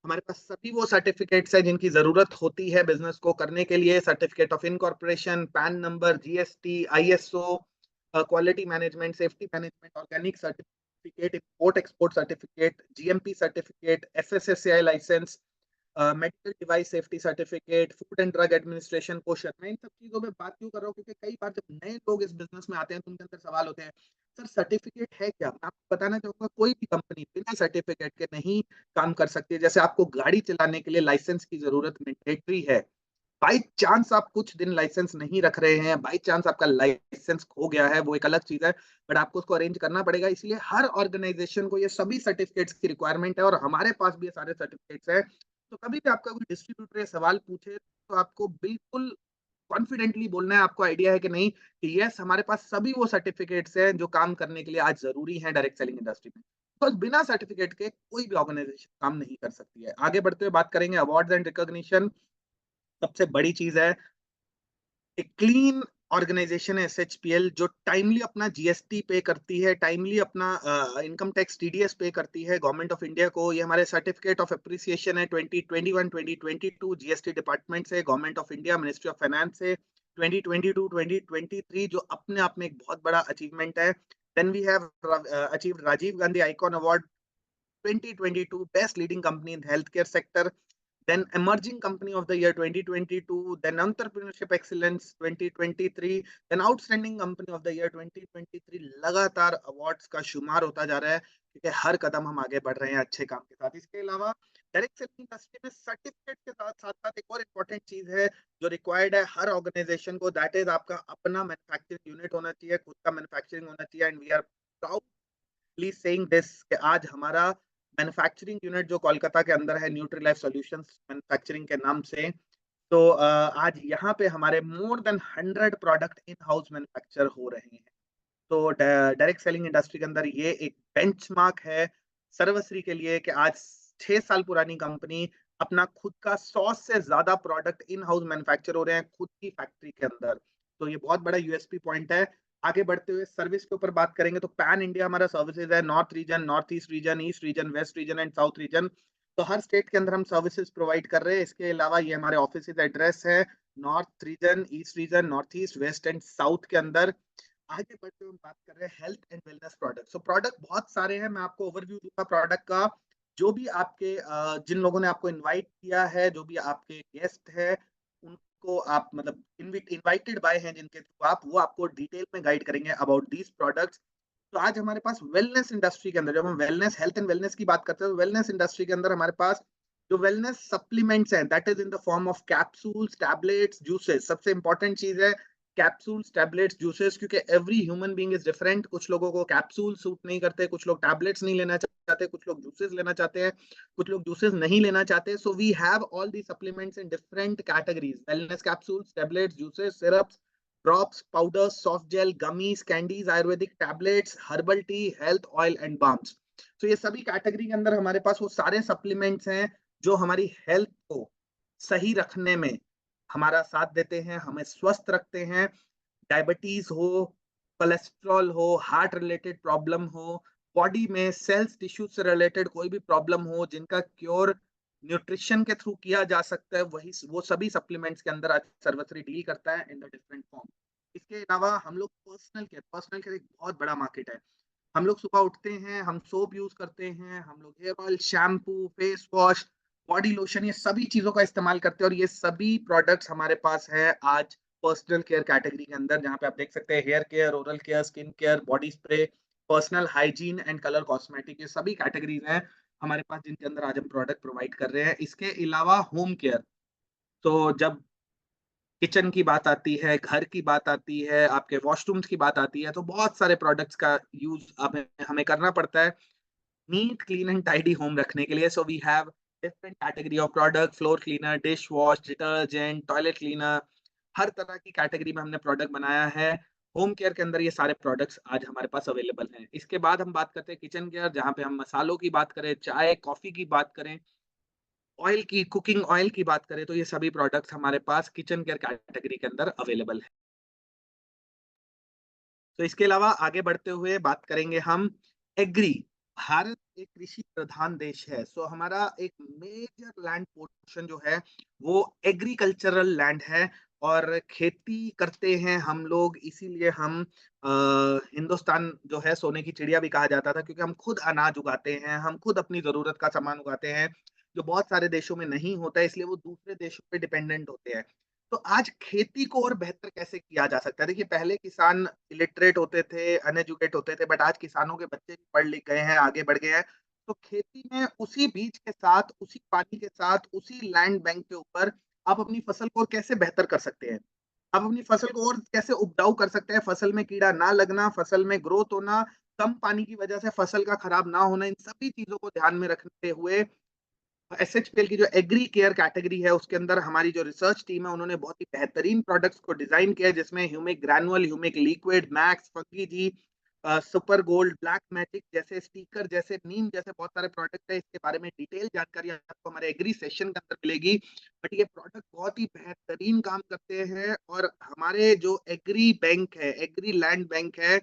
हमारे पास सभी वो सर्टिफिकेट्स हैं जिनकी जरूरत होती है बिजनेस को करने के लिए, certificate of incorporation, PAN number, GST, ISO, quality management, safety management, organic certificate, import export certificate, GMP certificate, FSSAI licence, medical device safety certificate, food and drug administration question. मैं इन सब चीजों में बात क्यों कर रहा हूँ, क्योंकि कई बार जब नए लोग इस बिजनेस में आते हैं तो उनके अंदर सवाल होते हैं, सर सर्टिफिकेट है क्या। मैं आपको बताना चाहूंगा कोई भी कंपनी बिना सर्टिफिकेट के नहीं काम कर सकती है। जैसे आपको गाड़ी चलाने के लिए लाइसेंस की जरूरत मैंडेटरी है, बाई चांस आप कुछ दिन लाइसेंस नहीं रख रहे हैं, बाई चांस आपका लाइसेंस खो गया है, वो एक अलग चीज है, बट आपको उसको अरेंज करना पड़ेगा। इसलिए हर ऑर्गेनाइजेशन को ये सभी सर्टिफिकेट्स की रिक्वायरमेंट है, और हमारे पास भी ये सारे सर्टिफिकेट्स हैं। तो कभी भी आपका कोई डिस्ट्रीब्यूटर ये सवाल पूछे तो आपको बिल्कुल कॉन्फिडेंटली बोलना है, आपको आइडिया है कि नहीं, कि यस हमारे पास सभी वो सर्टिफिकेट्स हैं जो काम करने के लिए आज जरूरी है डायरेक्ट सेलिंग इंडस्ट्री में। तो बिना सर्टिफिकेट के कोई भी ऑर्गेनाइजेशन काम नहीं कर सकती है। आगे बढ़ते हुए बात करेंगे अवार्ड्स एंड रिकॉग्निशन। सबसे बड़ी चीज है एक क्लीन ऑर्गेनाइजेशन है एसएचपीएल, जो टाइमली अपना जीएसटी पे करती है, टाइमली अपना इनकम टैक्स टीडीएस पे करती है गवर्नमेंट ऑफ इंडिया को। ये हमारे सर्टिफिकेट ऑफ अप्रिसिएशन है 2021-2022 जीएसटी डिपार्टमेंट से, government of India, ministry of finance से 2022-2023, जो अपने आप में एक बहुत बड़ा अचीवमेंट है। Then we have achieved Rajiv Gandhi icon award 2022 best leading company in health care sector, then emerging company of the year 2022, then entrepreneurship excellence 2023, then outstanding company of the year 2023। लगातार अवार्ड्स का शुमार होता जा रहा है, क्योंकि हर कदम हम आगे बढ़ रहे हैं अच्छे काम के साथ। इसके अलावा डायरेक्ट सेलिंग इंडस्ट्री में सर्टिफिकेट के साथ साथ साथ एक और इम्पोर्टेंट चीज है जो रिक्वायर्ड है हर ऑर्गेनाइजेशन को, दैट इज आपका अपना मैन्युफैक्चरिंग यूनिट होना चाहिए, खुद का मैन्युफैक्चरिंग होना चाहिए। And we are proudly saying this कि आज हमारा मैन्युफैक्चरिंग यूनिट जो कोलकाता के अंदर है, न्यूट्री लाइफ सॉल्यूशंस मैन्युफैक्चरिंग के नाम से, तो आज यहाँ पे हमारे more than 100 product in house manufacture हो रहे हैं। तो डायरेक्ट सेलिंग इंडस्ट्री के अंदर ये एक बेंचमार्क है सर्वश्री के लिए कि आज 6 साल पुरानी कंपनी अपना खुद का 100 से ज्यादा प्रोडक्ट इन हाउस मैन्युफैक्चर हो रहे हैं खुद की फैक्ट्री के अंदर। तो ये बहुत बड़ा यूएसपी पॉइंट है। आगे बढ़ते हुए सर्विस के ऊपर बात करेंगे तो पैन इंडिया हमारा सर्विसेज है, north reason, north east region, west region and south region. तो हर स्टेट के अंदर हम सर्विसेज प्रोवाइड कर रहे हैं। इसके अलावा ये हमारे ऑफिस एड्रेस है north region, east region, north east, west and south के अंदर। आगे बढ़ते हुए हम बात कर रहे हैं health and wellness product. So product बहुत सारे हैं, मैं आपको ओवरव्यू दूंगा प्रोडक्ट का। जो भी आपके जिन लोगों ने आपको इनवाइट किया है, जो भी आपके गेस्ट है, उनको आप मतलब इनवाइटेड बाय हैं जिनके थ्रू आप, वो आपको डिटेल में गाइड करेंगे अबाउट दीज प्रोडक्ट्स। तो आज हमारे पास वेलनेस इंडस्ट्री के अंदर, जब हम वेलनेस, हेल्थ एंड वेलनेस की बात करते हैं, तो वेलनेस इंडस्ट्री के अंदर हमारे पास जो वेलनेस सप्लीमेंट्स हैं, that is in the form of capsules, tablets, juices. सबसे इंपॉर्टेंट चीज है कैप्सूल्स, टैबलेट्स, जूसेस, क्योंकि every human being is different. कुछ लोगों को कैप्सूल सूट नहीं करते, कुछ लोग टैबलेट्स नहीं लेना चाहते, कुछ लोग जूसेस लेना चाहते हैं, कुछ लोग जूसेस नहीं लेना चाहते। So we have all the supplements in different categories, wellness capsules, tablets, juices, syrups, drops, powders, soft gel, gummies, candies, ayurvedic tablets, herbal tea, health oil and balms. तो ये सभी कैटेगरी के अंदर हमारे पास वो सारे सप्लीमेंट्स हैं जो हमारी हेल्थ को सही रखने में हमारा साथ देते हैं, हमें स्वस्थ रखते हैं। डायबिटीज हो, कोलेस्ट्रॉल हो, हार्ट रिलेटेड प्रॉब्लम हो, बॉडी में सेल्स टिश्यू से रिलेटेड कोई भी प्रॉब्लम हो जिनका क्योर न्यूट्रिशन के थ्रू किया जा सकता है, वही वो सभी सप्लीमेंट्स के अंदर आज सर्वश्री डील करता है इन द डिफरेंट फॉर्म। इसके अलावा हम लोग पर्सनल केयर एक बहुत बड़ा मार्केट है। हम लोग सुबह उठते हैं, हम सोप यूज करते हैं, हम लोग hair oil, shampoo, face wash, body lotion, ये सभी चीजों का इस्तेमाल करते हैं और ये सभी प्रोडक्ट्स हमारे पास है आज पर्सनल केयर कैटेगरी के अंदर, जहाँ पे आप देख सकते हैं hair care, oral care, skin care, body spray, personal hygiene and colour cosmetic, ये सभी कैटेगरीज हैं हमारे पास जिनके अंदर आज हम प्रोडक्ट प्रोवाइड कर रहे हैं। इसके अलावा होम केयर, तो जब किचन की बात आती है, घर की बात आती है, आपके वॉशरूम्स की बात आती है, तो बहुत सारे प्रोडक्ट्स का यूज हमें हमें करना पड़ता है neat, clean and tidy home रखने के लिए। So we have different category of product, floor cleaner, dish wash, detergent, toilet cleaner, हर तरह की कैटेगरी में हमने प्रोडक्ट बनाया है। होम केयर के अंदर ये सारे प्रोडक्ट्स आज हमारे पास अवेलेबल हैं। इसके बाद हम बात करते हैं किचन केयर, जहाँ पे हम मसालों की बात करें, चाय कॉफी की बात करें, ऑयल की, कुकिंग ऑयल की बात करें, तो ये सभी प्रोडक्ट्स हमारे पास किचन केयर कैटेगरी के अंदर अवेलेबल है। तो इसके अलावा आगे बढ़ते हुए बात करेंगे हम एग्री। भारत एक कृषि प्रधान देश है, सो हमारा एक मेजर लैंड पोर्शन जो है वो एग्रीकल्चरल लैंड है और खेती करते हैं हम लोग। इसीलिए हम हिंदुस्तान जो है सोने की चिड़िया भी कहा जाता था, क्योंकि हम खुद अनाज उगाते हैं, हम खुद अपनी जरूरत का सामान उगाते हैं, जो बहुत सारे देशों में नहीं होता है, इसलिए वो दूसरे देशों पे डिपेंडेंट होते हैं। तो आज खेती को और बेहतर कैसे किया जा सकता है? देखिए, पहले किसान इलिटरेट होते थे, अनएजुकेट होते थे, बट आज किसानों के बच्चे भी पढ़ लिख गए हैं, आगे बढ़ गए हैं। तो खेती में उसी बीज के साथ, उसी पानी के साथ, उसी लैंड बैंक के ऊपर आप अपनी फसल को और कैसे बेहतर कर सकते हैं? आप अपनी फसल को और कैसे उपजाऊ कर सकते हैं? फसल में कीड़ा ना लगना, फसल में ग्रोथ होना, कम पानी की वजह से फसल का खराब ना होना, इन सभी चीजों को ध्यान में रखते हुए एसएचपीएल की जो एग्री केयर कैटेगरी है उसके अंदर हमारी जो रिसर्च टीम है उन्होंने बहुत ही बेहतरीन प्रोडक्ट्स को डिजाइन किया है, जिसमें humic granular, humic liquid, max, fungi G, super gold, black magic जैसे स्टिकर, जैसे नीम जैसे बहुत सारे प्रोडक्ट है। इसके बारे में डिटेल जानकारी आपको हमारे एग्री सेशन के अंदर मिलेगी। बट ये प्रोडक्ट बहुत ही बेहतरीन काम करते हैं और हमारे जो एग्री बैंक है, एग्री लैंड बैंक है,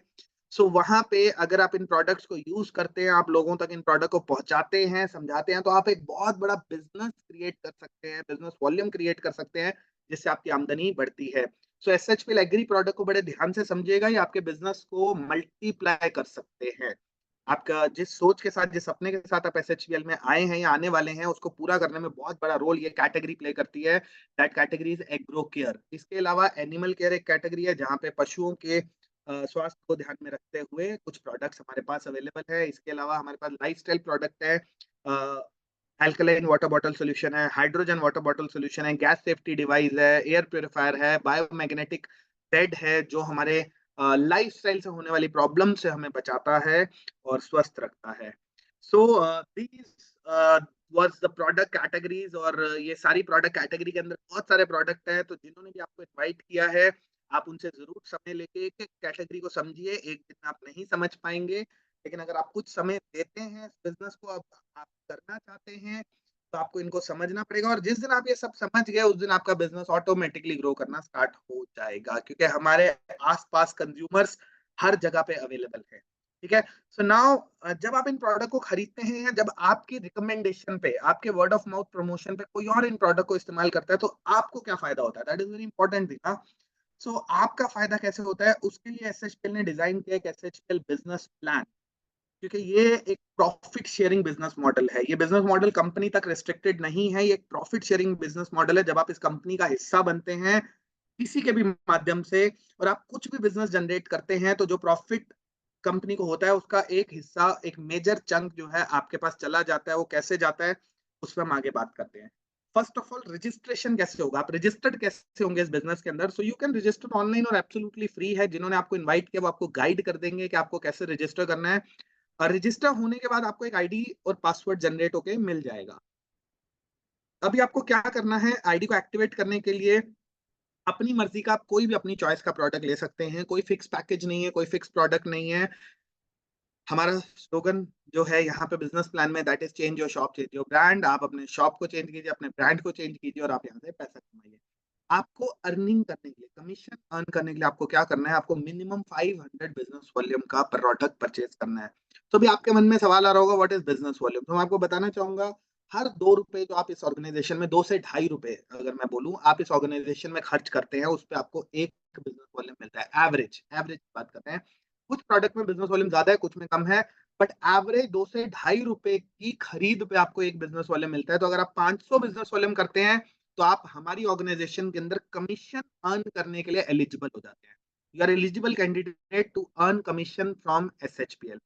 सो वहां पे अगर आप इन प्रोडक्ट्स को यूज करते हैं, आप लोगों तक इन प्रोडक्ट को पहुंचाते हैं, समझाते हैं, तो आप एक बहुत बड़ा बिजनेस क्रिएट कर सकते हैं, बिजनेस वॉल्यूम क्रिएट कर सकते हैं, जिससे आपकी आमदनी बढ़ती है। सो एसएचपीएल एग्री प्रोडक्ट को बड़े ध्यान से समझिएगा, ये आपके बिजनेस को मल्टीप्लाई कर सकते हैं। आपका जिस सोच के साथ, जिस सपने के साथ आप एसएचपीएल में आए हैं या आने वाले हैं, उसको पूरा करने में बहुत बड़ा रोल ये कैटेगरी प्ले करती है। That category is agro care. इसके अलावा एनिमल केयर एक कैटेगरी है, जहाँ पे पशुओं के स्वास्थ्य को ध्यान में रखते हुए कुछ प्रोडक्ट्स हमारे पास अवेलेबल है। इसके अलावा हमारे पास लाइफस्टाइल प्रोडक्ट है, अल्कलाइन वाटर बॉटल सोल्यूशन है, हाइड्रोजन वाटर बॉटल सोल्यूशन है, गैस सेफ्टी डिवाइस है, एयर प्योरीफायर है, बायोमैग्नेटिक बेड है, जो हमारे लाइफस्टाइल से होने वाली प्रॉब्लम से हमें बचाता है और स्वस्थ रखता है। So these was the product categories, और ये सारी प्रोडक्ट कैटेगरी के अंदर बहुत सारे प्रोडक्ट है। तो जिन्होंने भी आपको इनवाइट किया है, आप उनसे जरूर समय लेके एक एक कैटेगरी को समझिए। एक दिन में आप नहीं समझ पाएंगे, लेकिन अगर आप कुछ समय देते हैं इस बिजनेस को, आप करना चाहते हैं, तो आपको इनको समझना पड़ेगा। और जिस दिन आप ये सब समझ गए, उस दिन आपका बिजनेस ऑटोमेटिकली ग्रो करना स्टार्ट हो जाएगा, क्योंकि हमारे आसपास कंज्यूमर्स हर जगह पे अवेलेबल है। ठीक है। सो नाउ जब आप इन प्रोडक्ट को खरीदते हैं, जब आपकी रिकमेंडेशन पे, आपके वर्ड ऑफ माउथ प्रमोशन पे कोई और इन प्रोडक्ट को इस्तेमाल करता है, तो आपको क्या फायदा होता है? That is very important thing. So आपका फायदा कैसे होता है, उसके लिए एसएचपीएल ने डिजाइन किया एक एसएचपीएल बिजनेस प्लान, क्योंकि ये एक प्रॉफिट शेयरिंग बिजनेस मॉडल है। ये बिजनेस मॉडल कंपनी तक रिस्ट्रिक्टेड नहीं है, ये एक प्रॉफिट शेयरिंग बिजनेस मॉडल है। जब आप इस कंपनी का हिस्सा बनते हैं किसी के भी माध्यम से, और आप कुछ भी बिजनेस जनरेट करते हैं, तो जो प्रॉफिट कंपनी को होता है उसका एक हिस्सा, एक मेजर चंक जो है आपके पास चला जाता है। वो कैसे जाता है उस पर हम आगे बात करते हैं। फर्स्ट ऑफ ऑल, रजिस्ट्रेशन कैसे होगा, आप रजिस्टर्ड कैसे होंगे इस बिजनेस के अंदर? So you can register online और एब्सोल्युटली फ्री है। जिन्होंने आपको इनवाइट किया वो आपको गाइड कर देंगे कि आपको कैसे रजिस्टर करना है। और रजिस्टर होने के बाद आपको एक आईडी और पासवर्ड जनरेट होके मिल जाएगा। अभी आपको क्या करना है, आईडी को एक्टिवेट करने के लिए अपनी मर्जी का आप कोई भी अपनी चॉइस का प्रोडक्ट ले सकते हैं। कोई फिक्स पैकेज नहीं है, कोई फिक्स प्रोडक्ट नहीं है। हमारा स्लोगन जो है यहाँ पे बिजनेस प्लान में, that is change your shop change your brand. आप अपने शॉप को चेंज कीजिए, अपने ब्रांड को चेंज कीजिए और आप यहाँ से पैसा कमाइए। आपको अर्निंग करने के लिए, कमीशन अर्न करने के लिए आपको क्या करना है, आपको मिनिमम 500 बिजनेस वॉल्यूम का प्रोडक्ट परचेज करना है। तो भी आपके मन में सवाल आ रहा होगा व्हाट इज बिजनेस वॉल्यूम। तो मैं आपको बताना चाहूंगा, हर 2 रुपए जो आप इस ऑर्गेनाइजेशन में, 2 से 2.5 रुपए अगर मैं बोलूं आप इस ऑर्गेनाइजेशन में खर्च करते हैं, उस पर आपको एक बिजनेस वॉल्यूम मिलता है। एवरेज एवरेज बात करते हैं, कुछ प्रोडक्ट में बिजनेस वॉल्यूम ज्यादा है, कुछ में कम है, बट एवरेज 2 से 2.5 रुपए की खरीद पे आपको एक बिजनेस वॉल्यूम मिलता है। तो अगर आप 500 बिजनेस वॉल्यूम करते हैं तो आप हमारी ऑर्गेनाइजेशन के अंदर कमीशन अर्न करने के लिए एलिजिबल हो जाते हैं। You are eligible candidate to earn commission from SHPL.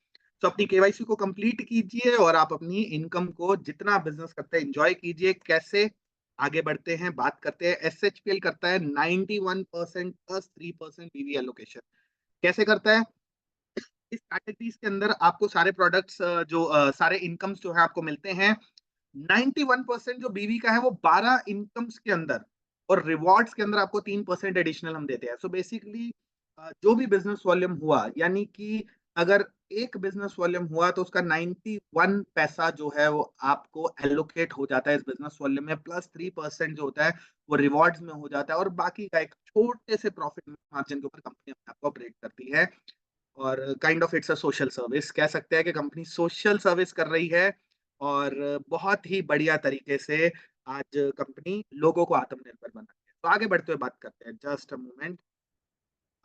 तो अपनी केवाईसी को कंप्लीट कीजिए और आप अपनी इनकम को, जितना बिजनेस करते हैं, एंजॉय कीजिए। कैसे आगे बढ़ते हैं, बात करते हैं। एसएचपीएल करता है 91% प्लस 3% बीवी एलोकेशन। कैसे करता है, इस कैटेगरीज के अंदर आपको सारे प्रोडक्ट्स जो सारे इनकम्स जो है आपको मिलते हैं। 91% जो बीवी का है वो 12 इनकम्स के अंदर, और रिवॉर्ड्स के अंदर आपको 3% एडिशनल हम देते हैं। सो बेसिकली जो भी बिजनेस वॉल्यूम हुआ, यानी कि अगर एक बिजनेस वॉल्यूम हुआ तो उसका 91 पैसा जो है वो आपको एलोकेट हो जाता है इस बिजनेस वॉल्यूम में, प्लस 3% जो होता है वो रिवॉर्ड्स में हो जाता है, और बाकी का एक छोटे से प्रॉफिट मार्जिन के ऊपर कंपनी अपने आपको ऑपरेट करती है। और kind of it's a social service, कह सकते हैं कि कंपनी सोशल सर्विस कर रही है, और बहुत ही बढ़िया तरीके से आज कंपनी लोगों को आत्मनिर्भर बना रही है। तो आगे बढ़ते हुए बात करते हैं, just a moment.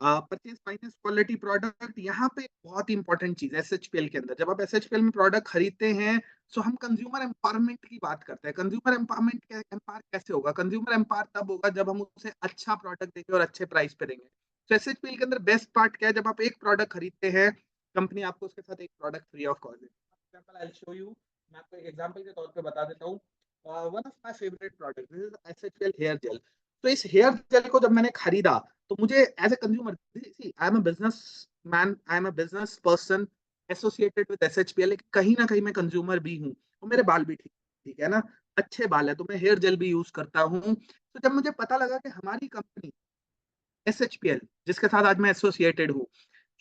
Purchase finance quality product, यहाँ पे बहुत ही इंपॉर्टेंट चीज है एसएचपीएल के अंदर। जब आप एसएचपीएल में प्रोडक्ट खरीदते हैं तो हम कंज्यूमर एम्पावरमेंट की बात करते हैं। कंज्यूमर एम्पावरमेंट एम्पावर कैसे होगा, कंज्यूमर एम्पावर तब होगा जब हम उसे अच्छा प्रोडक्ट देंगे और अच्छे प्राइस पे देंगे। तो एसएचपीएल के अंदर बेस्ट पार्ट क्या है, जब आप एक प्रोडक्ट खरीदते हैं, कंपनी आपको उसके साथ एक प्रोडक्ट फ्री ऑफ कॉस्ट देती है। आई शो यू, मैं आपको एक एग्जांपल के तौर पे बता देता हूँ। One of my favourite product, this is SHPL hair gel. तो इस हेयर जेल को जब मैंने खरीदा तो मुझे as a consumer, I am a business man, I am a business person associated with SHPL, कहीं ना कहीं मैं कंज्यूमर भी हूँ, और मेरे बाल भी ठीक ठीक है ना, अच्छे बाल है, तो मैं हेयर जेल भी यूज करता हूँ। तो जब मुझे पता लगा कि हमारी कंपनी एसएचपीएल, जिसके साथ आज मैं एसोसिएटेड हूँ,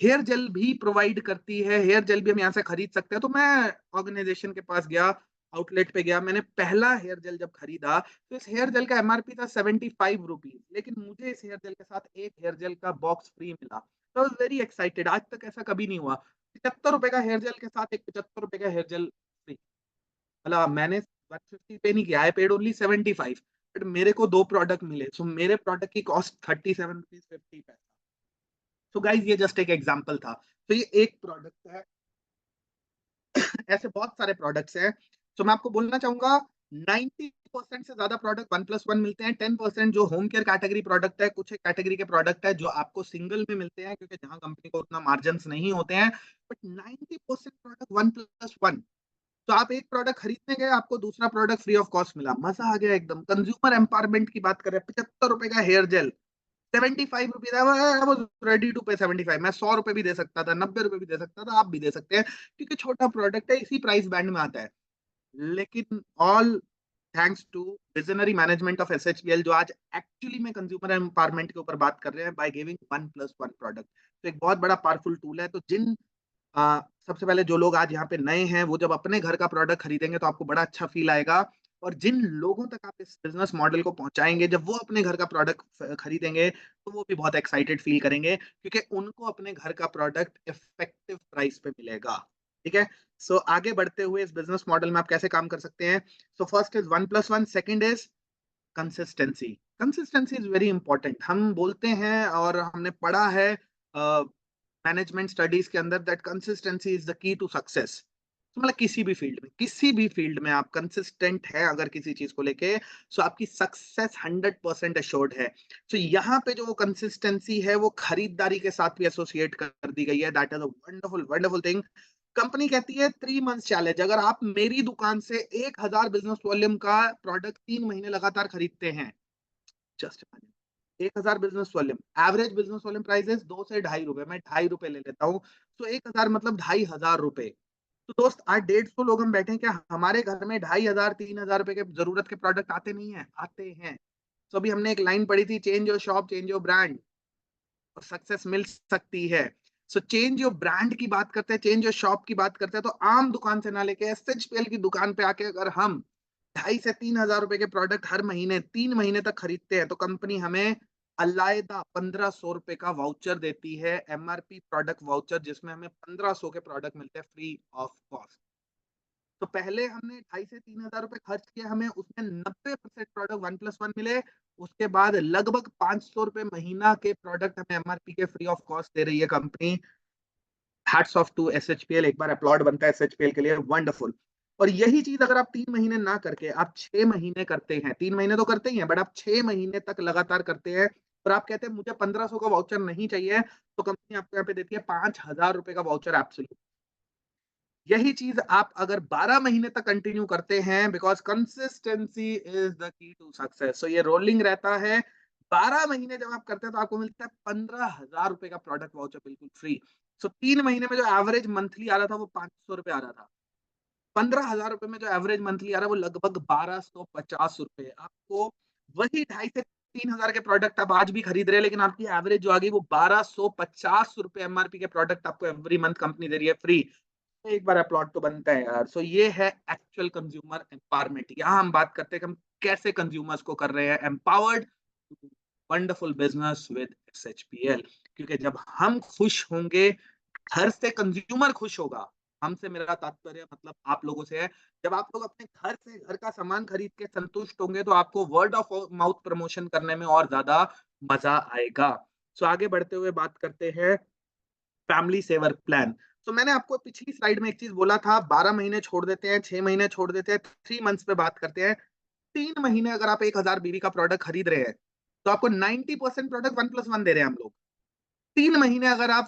हेयर जेल भी प्रोवाइड करती है, हेयर जेल भी हम यहाँ से खरीद सकते हैं, तो मैं ऑर्गेनाइजेशन के पास गया, आउटलेट पे गया, मैंने पहला हेयर जेल जब खरीदा तो इस हेयर जेल का एमआरपी था 75 रुपीज, लेकिन मुझे इस हेयर जेल के साथ एक हेयर जेल का बॉक्स फ्री मिला। तो आई वेरी एक्साइटेड, आज तक ऐसा कभी नहीं हुआ। 75 रुपए का हेयर जेल के साथ एक 75 रुपए का हेयर जेल फ्री। मतलब मैंने 150 पे नहीं किया, आई पेड ओनली 75, बट मेरे को 2 प्रोडक्ट मिले, सो मेरे प्रोडक्ट की कॉस्ट 37 रुपीज 50 पैसा। तो गाइज ये जस्ट एक एग्जांपल था। तो ये एक प्रोडक्ट है, ऐसे बहुत सारे प्रोडक्ट्स हैं। तो मैं आपको बोलना चाहूंगा 90% से ज्यादा प्रोडक्ट 1+1 मिलते हैं। 10% जो होम केयर कैटेगरी प्रोडक्ट है, कुछ एक कैटेगरी के प्रोडक्ट है जो आपको सिंगल में मिलते हैं, क्योंकि जहां कंपनी को उतना मार्जिन नहीं होते हैं। But 90% product 1+1। तो आप एक प्रोडक्ट खरीदने गए, आपको दूसरा प्रोडक्ट फ्री ऑफ कॉस्ट मिला, मजा आ गया एकदम। कंज्यूमर एम्पावरमेंट की बात करें, 75 रुपए का hair gel, 75 rupees, ready to pay 75। मैं 100 रुपए भी दे सकता था, 90 रुपए भी दे सकता था, आप भी दे सकते हैं, क्योंकि छोटा प्रोडक्ट है, इसी प्राइस बैंड में आता है। लेकिन all thanks to visionary management of SHPL, जो आज एक्चुअली में कंज्यूमर एम्पावरमेंट के ऊपर बात कर रहे हैं बाय गिविंग 1+1 प्रोडक्ट। तो एक बहुत बड़ा पावरफुल टूल है। तो जिन सबसे पहले जो लोग आज यहाँ पे नए हैं, वो जब अपने घर का प्रोडक्ट खरीदेंगे तो आपको बड़ा अच्छा फील आएगा, और जिन लोगों तक आप इस बिजनेस मॉडल को पहुंचाएंगे, जब वो अपने घर का प्रोडक्ट खरीदेंगे तो वो भी बहुत एक्साइटेड फील करेंगे, क्योंकि उनको अपने घर का प्रोडक्ट इफेक्टिव प्राइस पे मिलेगा। ठीक है। सो आगे बढ़ते हुए इस बिजनेस मॉडल में आप कैसे काम कर सकते हैं। So first is 1+1, second is consistency. Consistency is very important. हम बोलते हैं और हमने पढ़ा है मैनेजमेंट स्टडीज के अंदर that consistency is the key to success. तो मतलब किसी भी फील्ड में आप कंसिस्टेंट है अगर किसी चीज को लेके, सो आपकी सक्सेस 100% एश्योर्ड है। तो यहाँ पे जो कंसिस्टेंसी है वो खरीदारी के साथ भी एसोसिएट कर दी गई है। That is a wonderful wonderful thing. Company कहती है 3 मंथ चैलेंज, अगर आप मेरी दुकान से 1000 बिजनेस वॉल्यूम का प्रोडक्ट 3 महीने लगातार खरीदते हैं, just 1000 business volume, average business volume price 2 से 2.5 रुपए, मैं 2.5 रुपए ले लेता हूँ, तो 1000 मतलब 2,500 रुपए। तो दोस्त आज 150 लोग हम बैठे हैं, क्या हमारे घर में 2,500 3,000 रुपए के जरूरत के प्रोडक्ट आते नहीं है? आते हैं। तो अभी हमने एक लाइन पढ़ी थी, change your shop change your brand, और सक्सेस मिल सकती है। सो चेंज योर ब्रांड की बात करते हैं, चेंज योर शॉप की बात करते हैं, तो आम दुकान से ना लेके एसएचपीएल की दुकान पे आके अगर हम 2,500 से 3,000 रुपए के प्रोडक्ट हर महीने 3 महीने तक खरीदते हैं, तो कंपनी हमें अलायदा 1,500 रुपए का वाउचर देती है, एमआरपी प्रोडक्ट वाउचर, जिसमें हमें 1,500 के प्रोडक्ट मिलते हैं फ्री ऑफ कॉस्ट। तो पहले हमने 2,500 से 3,000 रुपए खर्च किए, हमें उसमें 90% प्रोडक्ट 1+1 मिले। उसके बाद लगभग 500 रुपए महीना के प्रोडक्ट हमें एमआरपी के फ्री ऑफ कॉस्ट दे रही है कंपनी। हैट्स ऑफ टू एसएचपीएल, एक बार अपलॉड बनता है एसएचपीएल के लिए, वंडरफुल। और यही चीज अगर आप 3 महीने ना करके आप 6 महीने करते हैं, 3 महीने तो करते ही हैं, बट आप 6 महीने तक लगातार करते हैं, और आप कहते हैं मुझे 1,500 का वाउचर नहीं चाहिए, तो कंपनी आपको यहाँ पे देती है 5,000 रुपए का वाउचर एब्सोल्यूट। यही चीज आप अगर 12 महीने तक कंटिन्यू करते हैं, because consistency is the key to success, so ये रोलिंग रहता है। 12 महीने जब आप करते हैं तो आपको मिलता है 15,000 रुपए का प्रोडक्ट वाउचर बिल्कुल फ्री। सो 3 महीने में जो एवरेज मंथली आ रहा था वो 500 रुपए आ रहा था, 15,000 रुपए में जो एवरेज मंथली आ रहा है वो लगभग 1,250 रुपए। आपको वही 2,500 से 3,000 के प्रोडक्ट आप आज भी खरीद रहे हैं, लेकिन आपकी एवरेज जो आ गई वो 1,250 रुपए एमआरपी के प्रोडक्ट आपको एवरी मंथ कंपनी दे रही है फ्री। एक बार अपलॉट तो बनता है यार। सो ये है एक्चुअल कंज्यूमर एम्पावरमेंट। यहाँ हम बात करते हैं कि हम कैसे कंज्यूमर्स को कर रहे हैं empowered to wonderful business with SHPL. क्योंकि जब हम खुश होंगे, घर से कंज्यूमर खुश होगा। हमसे मेरा तात्पर्य मतलब आप लोगों से है। जब आप लोग अपने घर से घर का सामान खरीद के संतुष्ट होंगे, तो आपको वर्ड ऑफ माउथ प्रमोशन करने में और ज्यादा मजा आएगा। सो आगे बढ़ते हुए बात करते हैं फैमिली सेवर प्लान। तो मैंने आपको पिछली स्लाइड में एक चीज बोला था, 12 महीने छोड़ देते हैं, 6 महीने छोड़ देते हैं, 3 मंथ्स पे बात करते हैं। 3 महीने अगर आप 1,000 बीवी का प्रोडक्ट खरीद रहे हैं, तो आपको 90% प्रोडक्ट 1+1 दे रहे हैं हम लोग। 3 महीने अगर आप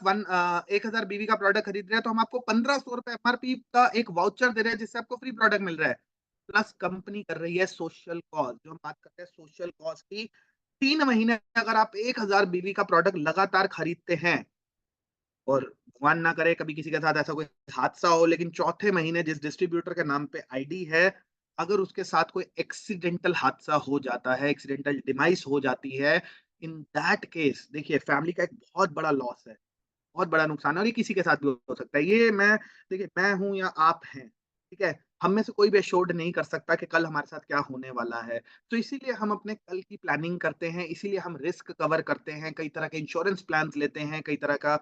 1,000 बीवी का प्रोडक्ट खरीद रहे हैं, तो हम आपको 1,500 रुपए एमआरपी का एक वाउचर दे रहे हैं, जिससे आपको फ्री प्रोडक्ट मिल रहा है। प्लस कंपनी कर रही है सोशल कॉज, जो हम बात करते हैं सोशल कॉज की। 3 महीने अगर आप 1,000 बीवी का प्रोडक्ट लगातार खरीदते हैं, और भगवान ना करे कभी किसी के साथ ऐसा कोई हादसा हो, लेकिन चौथे महीने जिस डिस्ट्रीब्यूटर के नाम पे आईडी है, अगर उसके साथ कोई एक्सीडेंटल हादसा हो जाता है, एक्सीडेंटल डिमाइस हो जाती है, इन दैट केस देखिए फैमिली का एक बहुत बड़ा लॉस है, बहुत बड़ा नुकसान है, और ये किसी के साथ भी हो सकता है। ये मैं देखिए मैं हूं या आप हैं, ठीक है, हम में से कोई भी एश्योर्ड नहीं कर सकता कि कल हमारे साथ क्या होने वाला है। तो इसीलिए हम अपने कल की प्लानिंग करते हैं, इसीलिए हम रिस्क कवर करते हैं, कई तरह के इंश्योरेंस प्लान लेते हैं, कई तरह का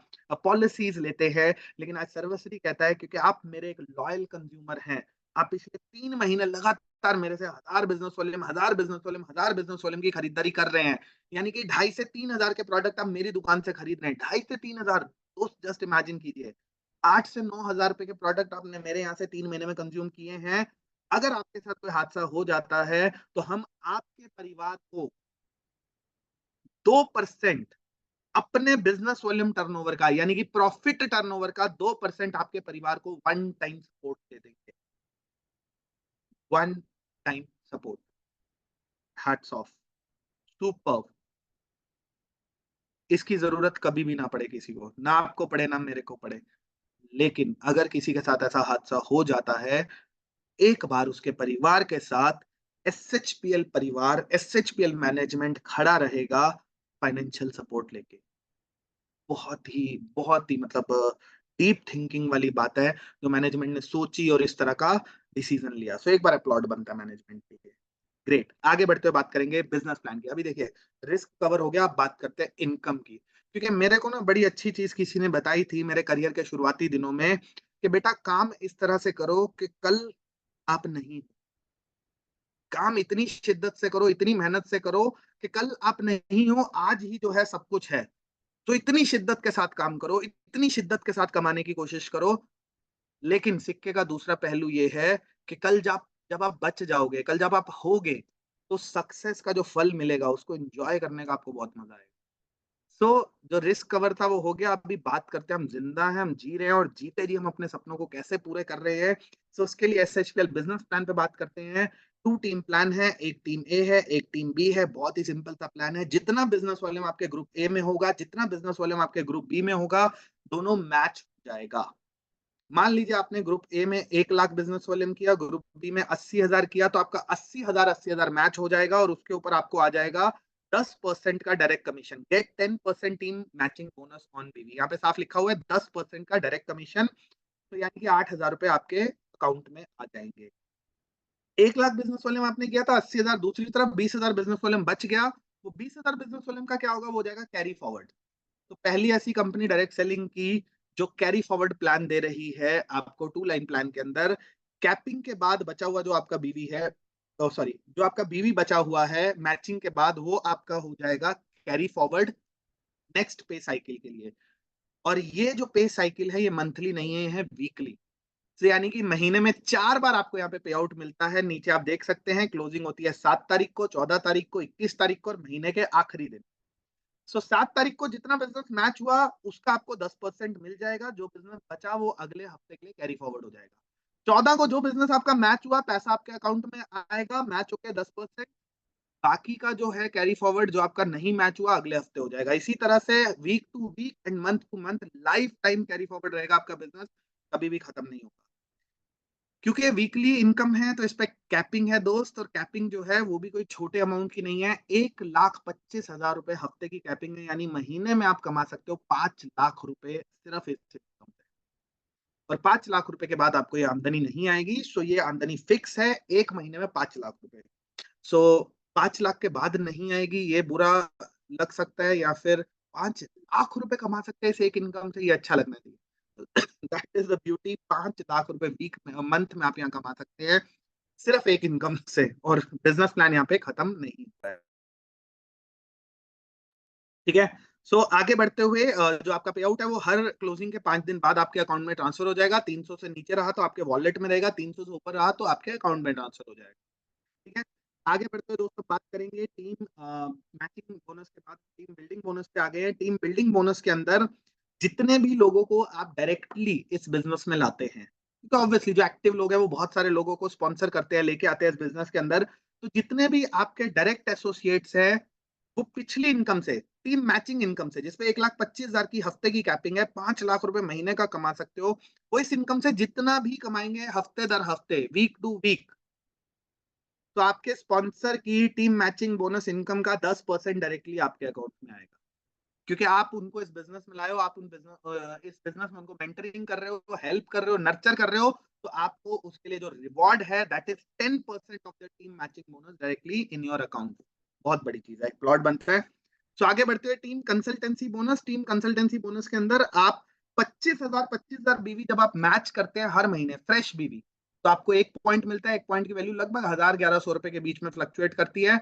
पॉलिसीज लेते हैं। लेकिन आज सर्वश्री कहता है क्योंकि आप मेरे एक लॉयल कंज्यूमर हैं, आप पिछले 3 महीने लगातार मेरे से 1,000 बिजनेस वॉल्यूम की खरीदारी कर रहे हैं, यानी कि 2,500 से 3,000 के प्रोडक्ट आप मेरी दुकान से खरीद रहे हैं, 2,500 से 3,000। दोस्त जस्ट इमेजिन कीजिए, 8 से 9 हजार रुपए के प्रोडक्ट आपने मेरे यहाँ से 3 महीने में कंज्यूम किए हैं। अगर आपके साथ कोई हादसा हो जाता है, तो हम आपके परिवार को 2% अपने बिजनेस वॉल्यूम टर्नओवर का, यानी कि प्रॉफिट टर्नओवर का 2% आपके परिवार को वन टाइम सपोर्ट दे देंगे। One time support. Hats off, super. इसकी जरूरत कभी भी ना पड़े किसी को, ना आपको पड़े ना मेरे को पड़े। लेकिन अगर किसी के साथ ऐसा हादसा हो जाता है, एक बार उसके परिवार के साथ एसएचपीएल परिवार, एसएचपीएल मैनेजमेंट खड़ा रहेगा फाइनेंशियल सपोर्ट लेके। बहुत ही मतलब डीप थिंकिंग वाली बात है जो मैनेजमेंट ने सोची और इस तरह का डिसीजन लिया। सो एक बार अपलॉड बनता है मैनेजमेंट के लिए। ग्रेट, आगे बढ़ते हुए बात करेंगे बिजनेस प्लान की। अभी देखिए रिस्क कवर हो गया, अब बात करते हैं इनकम की। क्योंकि मेरे को ना बड़ी अच्छी चीज किसी ने बताई थी मेरे करियर के शुरुआती दिनों में, कि बेटा काम इस तरह से करो कि कल आप नहीं, काम इतनी शिद्दत से करो, इतनी मेहनत से करो कि कल आप नहीं हो, आज ही जो है सब कुछ है। तो इतनी शिद्दत के साथ काम करो, इतनी शिद्दत के साथ कमाने की कोशिश करो। लेकिन सिक्के का दूसरा पहलू ये है कि कल जब आप बच जाओगे, कल जब आप होगे, तो सक्सेस का जो फल मिलेगा उसको एंजॉय करने का आपको बहुत मजा आएगा। सो जो रिस्क कवर था वो हो गया। अभी बात करते हैं, हम जिंदा हैं, हम जी रहे हैं, और जीते जी हम अपने सपनों को कैसे पूरे कर रहे हैं। सो उसके लिए एसएचपीएल बिजनेस प्लान पे बात करते हैं। 2 टीम प्लान है, एक टीम ए है, एक टीम बी है। बहुत ही सिंपल सा प्लान है। जितना बिजनेस वॉल्यूम आपके ग्रुप ए में होगा, जितना बिजनेस वॉल्यूम आपके ग्रुप बी में होगा, दोनों मैच हो जाएगा। मान लीजिए आपने ग्रुप ए में 1,00,000 बिजनेस वॉल्यूम किया, ग्रुप बी में 80,000 किया, तो आपका 80,000 80,000 मैच हो जाएगा, और उसके ऊपर आपको आ जाएगा 10% का direct commission, get 10% team matching bonus on BV. यहाँ पे साफ लिखा हुआ है 10% का डायरेक्ट कमीशन, तो यानी कि 8,000 रुपए आपके अकाउंट में आ जाएंगे। 1 लाख बिजनेस वॉल्यूम आपने किया था, 80,000 दूसरी तरफ 20,000 बिजनेस वॉल्यूम बच गया, वो 20,000 बिजनेस वॉल्यूम का क्या होगा, वो हो जाएगा कैरी फॉरवर्ड। तो पहली ऐसी कंपनी डायरेक्ट सेलिंग की जो कैरी फॉरवर्ड प्लान दे रही है आपको 2 लाइन प्लान के अंदर, कैपिंग के बाद बचा हुआ जो आपका बीवी है, सॉरी जो आपका बीवी बचा हुआ है मैचिंग के बाद, वो आपका हो जाएगा कैरी फॉरवर्ड नेक्स्ट पे साइकिल के लिए। और ये जो पे साइकिल है ये मंथली नहीं है, वीकली, तो यानी कि महीने में 4 बार आपको यहाँ पे पे आउट मिलता है। नीचे आप देख सकते हैं क्लोजिंग होती है 7 तारीख को, 14 तारीख को, 21 तारीख को और महीने के आखिरी दिन। सो 7 तारीख को जितना बिजनेस मैच हुआ उसका आपको 10% मिल जाएगा, जो बिजनेस बचा वो अगले हफ्ते के लिए कैरी फॉरवर्ड हो जाएगा। 14 को जो बिजनेस आपका मैच हुआ पैसा आपके अकाउंट में आएगा, मैच होके 10%, बाकी का जो है कैरी फॉरवर्ड जो आपका नहीं मैच हुआ अगले हफ्ते हो जाएगा। इसी तरह से week to week and month to month life time carry forward रहेगा आपका बिजनेस, कभी भी खत्म नहीं होगा। क्योंकि वीकली इनकम है तो इस पे कैपिंग है दोस्त, और कैपिंग जो है वो भी कोई छोटे अमाउंट की नहीं है, 1,25,000 रुपए हफ्ते की कैपिंग है, यानी महीने में आप कमा सकते हो 5 लाख रुपए सिर्फ इस इनकम से। और 5 लाख रुपए के बाद आपको ये आमदनी नहीं आएगी, सो ये आमदनी फिक्स है, एक महीने में 5 लाख रुपए। सो 5 लाख के बाद नहीं आएगी ये बुरा लग सकता है, या फिर 5 लाख रुपए कमा सकते हैं इस एक इनकम से, ये अच्छा लगना चाहिए। That is the beauty, 5 lakh रुपए वीक में, मंथ में आप यहाँ कमा सकते हैं सिर्फ एक इनकम से, और बिजनेस प्लान यहाँ पे खत्म नहीं होता है। ठीक है, सो आगे बढ़ते हुए जो आपका पे आउट है वो हर क्लोजिंग के 5 दिन बाद आपके अकाउंट में ट्रांसफर हो जाएगा। 300 से नीचे रहा तो आपके वॉलेट में रहेगा, 300 से ऊपर रहा तो आपके अकाउंट में ट्रांसफर हो जाएगा। ठीक है, आगे बढ़ते हुए दोस्तों बात करेंगे टीम मैचिंग बोनस के बाद टीम बिल्डिंग बोनस पे आ गए हैं। टीम बिल्डिंग बोनस के अंदर जितने भी लोगों को आप डायरेक्टली इस बिजनेस में लाते हैं, क्योंकि ऑब्वियसली जो एक्टिव लोग हैं वो बहुत सारे लोगों को स्पॉन्सर करते हैं, लेके आते हैं इस बिजनेस के अंदर, तो जितने भी आपके डायरेक्ट एसोसिएट्स हैं वो पिछली इनकम से, टीम मैचिंग इनकम से, जिसपे 1,25,000 की हफ्ते की कैपिंग है, 5 लाख रुपए महीने का कमा सकते हो, वो इस इनकम से जितना भी कमाएंगे हफ्ते दर हफ्ते, वीक टू वीक, तो आपके स्पॉन्सर की टीम मैचिंग बोनस इनकम का 10% डायरेक्टली आपके अकाउंट में आएगा, क्योंकि आप उनको इस बिजनेस में लाए हो, आप उन बिजनेस इस बिजनेस में उनको मेंटरिंग कर रहे हो, हेल्प कर रहे हो, नर्चर कर रहे हो, तो आपको उसके लिए जो रिवॉर्ड है that is 10% of the team matching bonus directly in your account. बहुत बड़ी चीज है, एक प्लॉट बनता है। सो आगे बढ़ते हुए team consultancy bonus. Team consultancy bonus के अंदर आप 25,000 बीवी जब आप मैच करते हैं हर महीने, फ्रेश बीवी, तो आपको 1 पॉइंट मिलता है। 1 पॉइंट की वैल्यू लगभग 1,000-1,100 रुपए के बीच में फ्लक्चुएट करती है।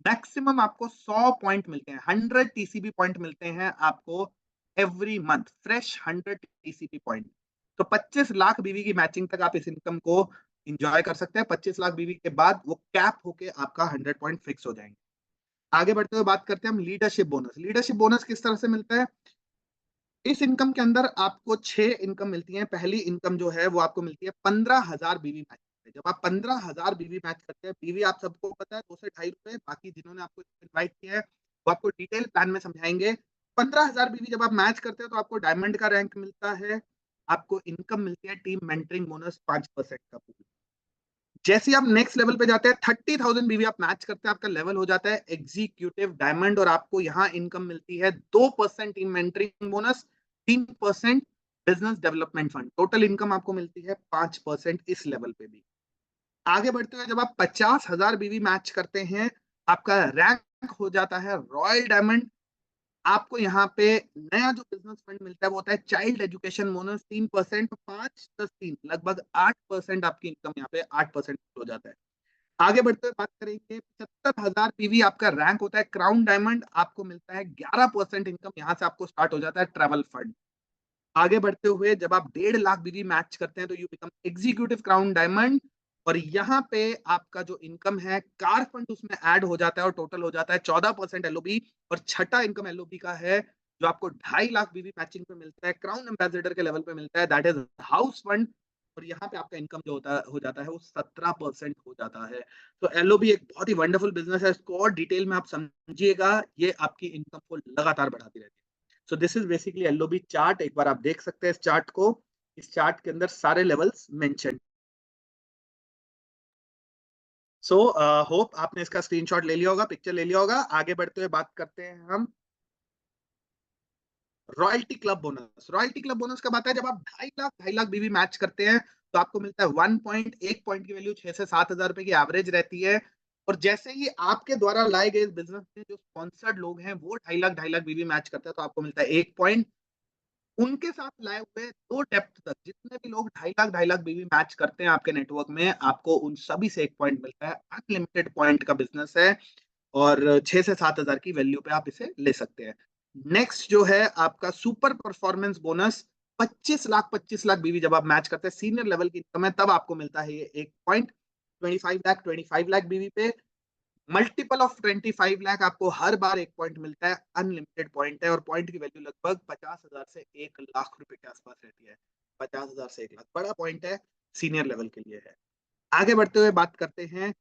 मैक्सिमम आपको 100 पॉइंट मिलते हैं, 100 टीसीबी पॉइंट मिलते हैं आपको every month, fresh 100 TCB point. तो 25 लाख बीवी की मैचिंग तक आप इस इनकम को एंजॉय कर सकते हैं। 25 लाख बीवी के बाद वो कैप होके आपका 100 पॉइंट फिक्स हो जाएंगे। आगे बढ़ते हुए बात करते हैं हम लीडरशिप बोनस। लीडरशिप बोनस किस तरह से मिलता है? इस इनकम के अंदर आपको 6 इनकम मिलती है। पहली इनकम जो है वो आपको मिलती है 15,000 बीवी मैच। जब आप 15,000 बीवी मैच करते हैं, बीवी आप सबको पता है 2 से 2.5 रुपए, बाकी जिन्होंने आपको इनवाइट किया है वो आपको डिटेल प्लान में समझाएंगे। 15,000 बीवी जब आप मैच करते हो तो आपको डायमंड का रैंक मिलता है, आपको इनकम मिलती है टीम मेंटरिंग बोनस 5% का पूल। जैसे आप नेक्स्ट लेवल पे जाते हैं, 30,000 बीवी आप मैच करते हैं, आपका लेवल हो जाता है एग्जीक्यूटिव डायमंड, और आपको यहाँ इनकम मिलती है 2% team mentoring bonus, 3% business development fund. Total income आपको मिलती है 5% इस लेवल पे भी। आगे बढ़ते हुए जब आप 50,000 बीवी मैच करते हैं, आपका रैंक हो जाता है रॉयल डायमंड। आपको यहाँ पे नया जो बिजनेस फंड मिलता है वो होता है चाइल्ड एजुकेशन बोनस, 3%, 5 + 3 लगभग 8% आपकी इनकम यहाँ पे 8% हो जाता है। आगे बढ़ते हुए बात करेंगे, 75,000 पीवी आपका रैंक होता है क्राउन डायमंड, आपको मिलता है 11% इनकम, यहाँ से आपको स्टार्ट हो जाता है ट्रैवल फंड। आगे बढ़ते हुए जब आप 1.5 लाख बीवी मैच करते हैं तो you become executive crown diamond, और यहाँ पे आपका जो इनकम है कार फंड उसमें ऐड हो जाता है और टोटल हो जाता है 14% एलओबी। और छठा इनकम एलओबी का है जो आपको 2.5 लाख बीवी मैचिंग पे मिलता है, क्राउन एम्बेसडर के लेवल पे मिलता है, दैट इज हाउस फंड। और यहाँ पे आपका इनकम जो हो जाता है वो 17% हो जाता है। तो एलओबी एक बहुत ही वंडरफुल बिजनेस है, इसको और डिटेल में आप समझिएगा, ये आपकी इनकम को लगातार बढ़ाती रहती है। सो this is basically LOB chart, एक बार आप देख सकते हैं इस चार्ट को। इस चार्ट के अंदर सारे लेवल्स मेंशन। सो होप आपने इसका स्क्रीनशॉट ले लिया होगा, पिक्चर ले लिया होगा। आगे बढ़ते हुए बात करते हैं हम royalty club bonus. Royalty club bonus कब आता है? जब आप 2.5 लाख बीवी मैच करते हैं तो आपको मिलता है 1.1 पॉइंट की वैल्यू 6 से 7 हजार रुपए की एवरेज रहती है। और जैसे ही आपके द्वारा लाए गए बिजनेस में जो स्पॉन्सर्ड लोग हैं वो 2.5 लाख बीवी मैच करते हैं तो आपको मिलता है 1 पॉइंट। उनके साथ लाए हुए दो डेप्थ तक जितने भी लोग 2.5 लाख बीवी मैच करते हैं आपके नेटवर्क में, आपको उन सभी से 1 पॉइंट मिलता है। अनलिमिटेड पॉइंट का बिजनेस है और 6 से 7 हजार की वैल्यू पे आप इसे ले सकते हैं। नेक्स्ट जो है आपका सुपर परफॉर्मेंस बोनस, 25 लाख बीवी जब आप मैच करते हैं सीनियर लेवल की इनकम है तब आपको मिलता है ये 1 पॉइंट। 25 लाख बीवी पे मल्टीपल ऑफ 25 लाख आपको हर बार 1 पॉइंट मिलता है। अनलिमिटेड पॉइंट है और पॉइंट की वैल्यू लगभग 50 हजार से 1 लाख रुपए के आसपास रहती है। 50 हजार से 1 लाख बड़ा पॉइंट है, सीनियर लेवल के लिए है। आगे बढ़ते हुए बात करते हैं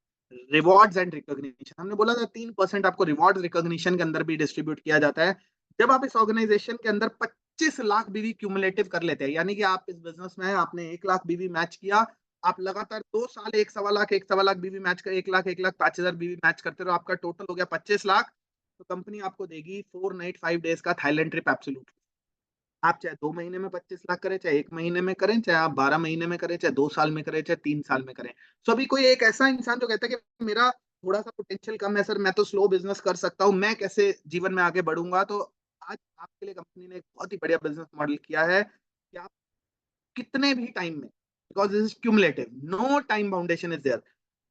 रिवॉर्ड्स एंड रिकॉग्निशन। हमने बोला था 3% आपको रिवॉर्ड रिकॉग्निशन के अंदर भी डिस्ट्रीब्यूट किया जाता है। जब आप इस ऑर्गेनाइजेशन के अंदर 25 लाख बीवी क्यूमुलेटिव कर लेते हैं, यानी कि आप इस बिजनेस में आपने 1 लाख बीवी मैच किया, आप लगातार 2 साल 1 सवा लाख 1 सवा लाख बीवी मैच कर 1 लाख 5 हजार बीवी मैच करते रहो, आपका टोटल हो गया 25 लाख। तो कंपनी आपको देगी 4 नाइट 5 डेज का थाईलैंड ट्रिप एब्सोल्यूट। आप चाहे 2 महीने में 25 लाख करें, चाहे 1 महीने में करें, चाहे आप 12 महीने में करें, चाहे 2 साल में करें, चाहे 3 साल में करें। सो अभी कोई एक ऐसा इंसान जो कहता है कि मेरा थोड़ा सा पोटेंशियल कम है सर, मैं तो स्लो बिजनेस कर सकता हूँ, मैं कैसे जीवन में आगे बढ़ूंगा, तो आज आपके लिए कंपनी ने एक बहुत ही बढ़िया बिजनेस मॉडल किया है कि आप कितने भी टाइम में, because this is cumulative, no time boundation is there,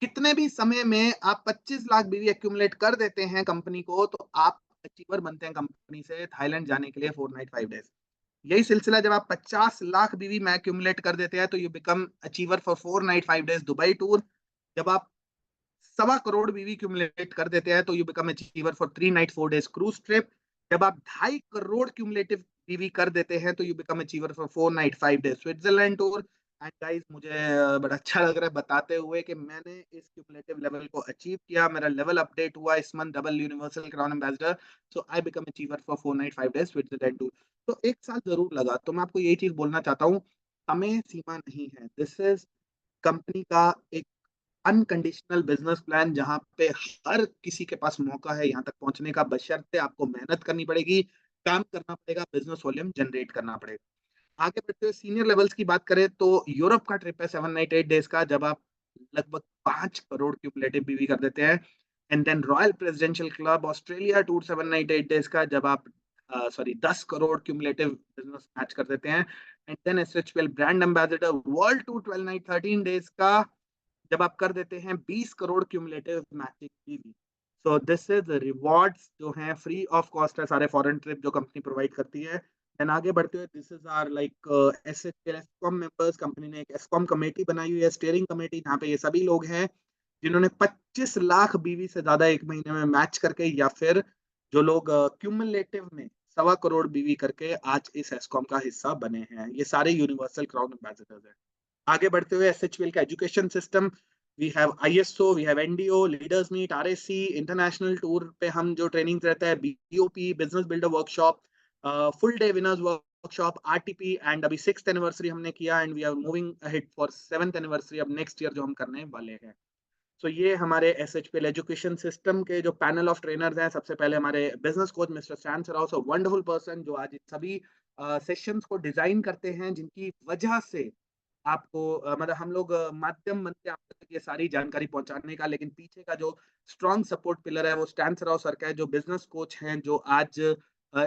कितने भी समय में आप 25 लाख बीवी एक्यूमुलेट कर देते हैं कंपनी को तो आप अचीवर बनते हैं कंपनी से थाईलैंड जाने के लिए 4 नाइट 5 डेज। यही सिलसिला जब आप 50 लाख बीवी में एक्यूमुलेट कर देते हैं तो you become achiever for 4 night 5 days Dubai tour. जब आप 1.25 करोड़ बीवी क्यूमुलेट कर देते हैं तो you become achiever for 3 night 4 days cruise trip. जब आप 2.5 करोड़ क्यूमुलेटिव बीवी कर देते हैं तो you become achiever for 4 night 5 days Switzerland tour. And guys मुझे बड़ा अच्छा लग रहा है बताते हुए कि मैंने इस क्यूमुलेटिव लेवल को अचीव किया, मेरा लेवल अपडेट हुआ इस month, double universal crown ambassador. So I become achiever for 4 night 5 days Switzerland tour. तो 1 साल जरूर लगा। तो मैं आपको यही चीज बोलना चाहता हूँ, हमें सीमा नहीं है। दिस इज कंपनी का एक अनकंडीशनल बिजनेस प्लान जहां पे हर किसी के पास मौका है यहाँ तक पहुंचने का, बशर्ते आपको मेहनत करनी पड़ेगी, काम करना पड़ेगा, बिजनेस वॉल्यूम जनरेट करना पड़ेगा। आगे बढ़ते हुए सीनियर लेवल्स की बात करें तो यूरोप का ट्रिप है 7 नाइट 8 डेज का, जब आप लगभग 5 करोड़ क्यूमुलेटिव बीवी कर देते हैं। And then royal presidential club Australia tour 7 night 8 days का, जब आप 10 करोड़ क्यूमुलेटिव बिजनेस मैच कर देते हैं। And then SHPL brand ambassador world tour 12 night 13 days का, जब आप कर देते हैं 20 crore cumulative matching TV. So this is rewards जो हैं फ्री ऑफ कॉस्ट है, सारे फॉरेन ट्रिप जो कंपनी प्रोवाइड करती है। एंड आगे बढ़ते हुए this is our like SCOM members. Company ने एक एसकॉम कमेटी बनाई हुई है, स्टीयरिंग कमेटी, जहाँ पे ये सभी लोग हैं जिन्होंने 25 लाख बीवी से ज्यादा एक महीने में मैच करके, या फिर जो लोग क्यूमुलेटिव में 1.25 करोड़ बीवी करके आज इस एसकॉम का हिस्सा बने हैं। ये सारे यूनिवर्सल क्राउन एम्बेसडर्स हैं। आगे बढ़ते हुए एसएचपीएल का education system, we have ISO, we have NDO, leaders meet, RSC, international tour पे हम जो ट्रेनिंग रहता है, BOP business builder workshop, full day winners workshop, RTP, and अभी 6th एनिवर्सरी हमने किया and we are moving ahead for 7th anniversary अब next year जो हम करने वाले हैं। सो ये हमारे एसएचपीएल एजुकेशन सिस्टम के जो पैनल ऑफ ट्रेनर्स हैं, सबसे पहले हमारे business coach mister Sam Sarous, a wonderful person जो आज सभी सेशंस को डिजाइन करते हैं, जिनकी वजह से आपको मतलब हम लोग माध्यम बनते हैं आप तक ये सारी जानकारी पहुंचाने का, लेकिन पीछे का जो स्ट्रॉन्ग सपोर्ट पिलर है वो स्टैन सराव सर का है, जो बिजनेस कोच हैं, जो आज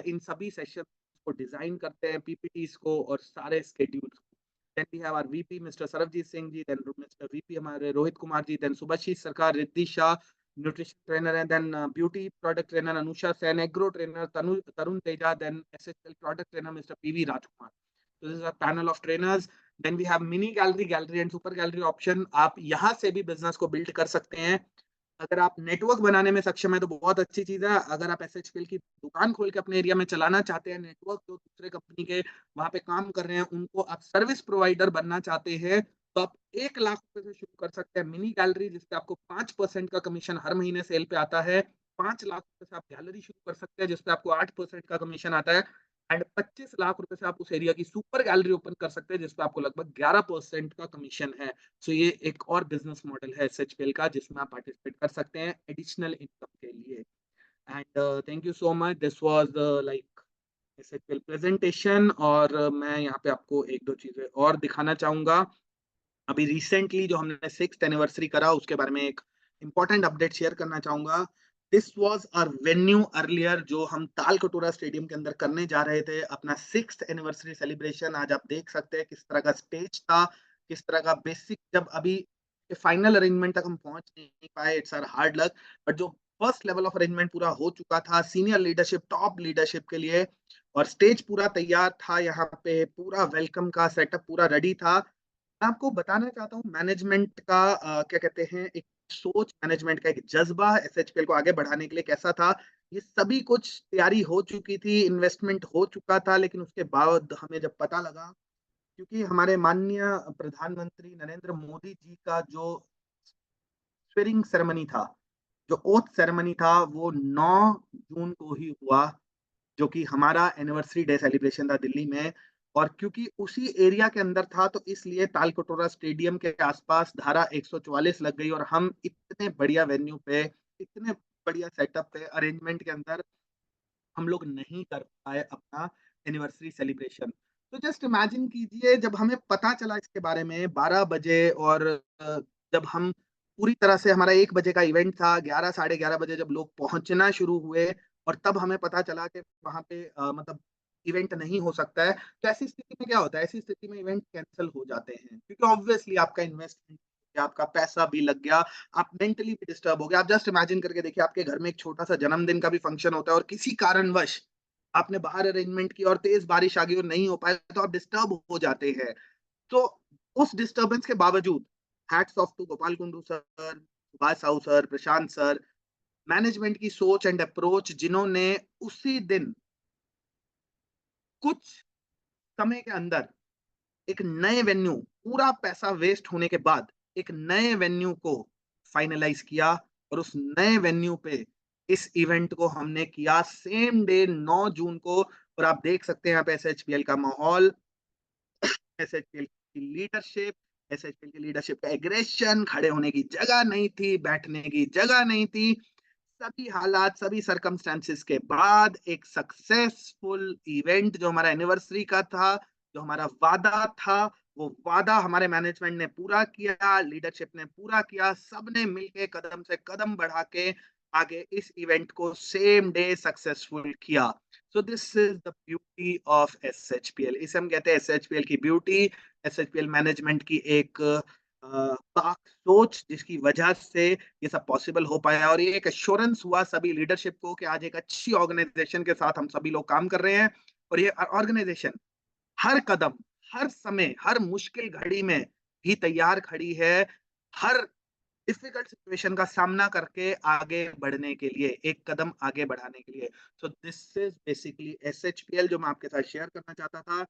इन सभी सेशन को डिजाइन करते हैं, पीपीटीज को और सारे स्केड्यूल्स को। Then we have our VP mister Sarabjit Singh ji, then mister VP हमारे Rohit Kumar ji, then Subhashish Sarkar, Riddhi Shah nutrition trainer है, then beauty product trainer Anusha Sain, agro trainer Tarun Teja, then SHL product trainer mister PV Rajkumar. तो this is a panel of trainers. Then we have mini gallery, gallery and super gallery option. आप यहाँ से भी business को build कर सकते हैं। अगर आप नेटवर्क बनाने में सक्षम है तो बहुत अच्छी चीज है। अगर आप एसएचपीएल की दुकान खोल के अपने एरिया में चलाना चाहते हैं, नेटवर्क जो दूसरे कंपनी के वहां पे काम कर रहे हैं उनको आप सर्विस प्रोवाइडर बनना चाहते हैं, तो आप 1 लाख रुपए से शुरू कर सकते हैं मिनी गैलरी, जिससे आपको 5% का कमीशन हर महीने सेल पे आता है। 5 लाख रुपए से आप गैलरी शुरू कर सकते हैं जिसपे आपको 8% का कमीशन आता है। एंड 25 लाख रुपए से आप उस एरिया की सुपर गैलरी ओपन कर सकते हैं जिसपे आपको लगभग 11% का कमीशन है। सो ये एक और बिजनेस मॉडल है एसएचपीएल का जिसमें आप पार्टिसिपेट कर सकते हैं एडिशनल इनकम के लिए। And thank you so much, this was the like SHPL presentation. और मैं यहाँ पे आपको एक दो चीजें और दिखाना चाहूंगा। अभी रिसेंटली जो हमने 6th एनिवर्सरी करा उसके बारे में एक इंपॉर्टेंट अपडेट शेयर करना चाहूंगा। This was our venue earlier जो हम तालकटोरा स्टेडियम के अंदर करने जा रहे थे अपना 6th एनिवर्सरी सेलिब्रेशन। आज आप देख सकते हैं किस तरह का स्टेज था, किस तरह का बेसिक, जब अभी फाइनल अरेंजमेंट तक हम पहुंच नहीं पाए, it's our hard luck, but जो फर्स्ट लेवल ऑफ अरेंजमेंट पूरा हो चुका था सीनियर लीडरशिप टॉप लीडरशिप के लिए, और स्टेज पूरा तैयार था, यहाँ पे पूरा वेलकम का सेटअप पूरा रेडी था। मैं आपको बताना चाहता हूँ मैनेजमेंट का क्या कहते हैं एक सोच, मैनेजमेंट का एक जज्बा एसएचपीएल को आगे बढ़ाने के लिए कैसा था। ये सभी कुछ तैयारी हो चुकी थी, इन्वेस्टमेंट हो चुका था, लेकिन उसके बाद हमें जब पता लगा, क्योंकि हमारे माननीय प्रधानमंत्री नरेंद्र मोदी जी का जो स्वेरिंग सेरेमनी था, जो ओथ सेरेमनी था, वो 9 जून को ही हुआ, जो कि हमारा एनिवर्सरी डे सेलिब्रेशन था दिल्ली में। और क्योंकि उसी एरिया के अंदर था तो इसलिए तालकटोरा स्टेडियम के आसपास धारा 144 लग गई और हम इतने बढ़िया वेन्यू पे, इतने बढ़िया सेटअप पे, अरेंजमेंट के अंदर हम लोग नहीं कर पाए अपना एनिवर्सरी सेलिब्रेशन। तो जस्ट इमेजिन कीजिए जब हमें पता चला इसके बारे में 12 बजे, और जब हम पूरी तरह से, हमारा 1 बजे का इवेंट था, 11 साढ़े 11 बजे जब लोग पहुंचना शुरू हुए और तब हमें पता चला कि वहां पे मतलब इवेंट नहीं हो सकता है, तो ऐसी स्थिति में क्या होता है, ऐसी स्थिति में इवेंट कैंसिल हो जाते हैं क्योंकि ऑब्वियसली आपका इन्वेस्टमेंट, आपका पैसा भी लग गया, आप मेंटली भी डिस्टर्ब हो गए। आप जस्ट इमेजिन करके देखिए, आपके घर में एक छोटा सा जन्मदिन का भी फंक्शन होता है और किसी कारणवश आपने बाहर अरेंजमेंट की और तेज बारिश आ गई और नहीं हो पाए, तो आप डिस्टर्ब हो जाते हैं। तो उस डिस्टर्बेंस के बावजूद hats off to Gopal Kundu sir, Subhash Sahu sir, Prashant sir, management की सोच एंड अप्रोच, जिन्होंने उसी दिन कुछ समय के अंदर एक नए वेन्यू, पूरा पैसा वेस्ट होने के बाद एक नए वेन्यू को फाइनलाइज किया, और उस नए वेन्यू पे इस इवेंट को हमने किया सेम डे 9 जून को। और आप देख सकते हैं यहाँ पे एसएचपीएल का माहौल, एसएचपीएल की लीडरशिप, एसएचपीएल की लीडरशिप का एग्रेशन, खड़े होने की जगह नहीं थी, बैठने की जगह नहीं थी। सभी हालात, सभी सर्कमस्टेंसेस के बाद एक सक्सेसफुल इवेंट जो हमारा एनिवर्सरी का था, जो हमारा वादा था, वो वादा हमारे मैनेजमेंट ने पूरा किया, लीडरशिप ने पूरा किया, सबने मिलके कदम से कदम बढ़ा के आगे इस इवेंट को सेम डे सक्सेसफुल किया। So this is the beauty of SHPL, इसे हम कहते हैं एसएचपीएल की ब्यूटी, एसएचपीएल मैनेजमेंट की एक पाक सोच, जिसकी वजह से ये सब पॉसिबल हो पाया। और ये एक एश्योरेंस हुआ सभी लीडरशिप को कि आज एक अच्छी ऑर्गेनाइजेशन के साथ हम सभी लोग काम कर रहे हैं, और ये ऑर्गेनाइजेशन हर कदम, हर समय, हर मुश्किल घड़ी में भी तैयार खड़ी है, हर डिफिकल्ट सिचुएशन का सामना करके आगे बढ़ने के लिए, एक कदम आगे बढ़ाने के लिए। So this is basically SHPL जो मैं आपके साथ शेयर करना चाहता था।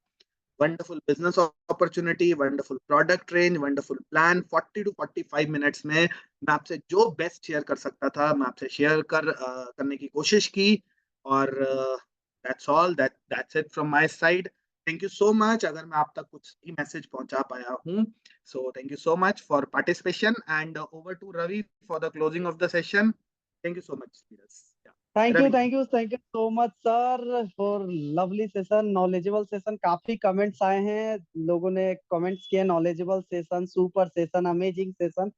Wonderful business opportunity, wonderful product range, wonderful plan, 40 to 45 minutes में मैं आपसे जो बेस्ट शेयर कर सकता था मैं आपसे शेयर करने की कोशिश की। और that's all, that's it from my side. Thank you so much अगर मैं आप तक कुछ ही मैसेज पहुंचा पाया हूं। So thank you so much for participation and over to Ravi for the closing of the session. Thank you so much Ravi. Thank you so much sir for lovely session, knowledgeable session. काफी comments आए हैं, लोगों ने comments किए, knowledgeable session, super session, amazing session.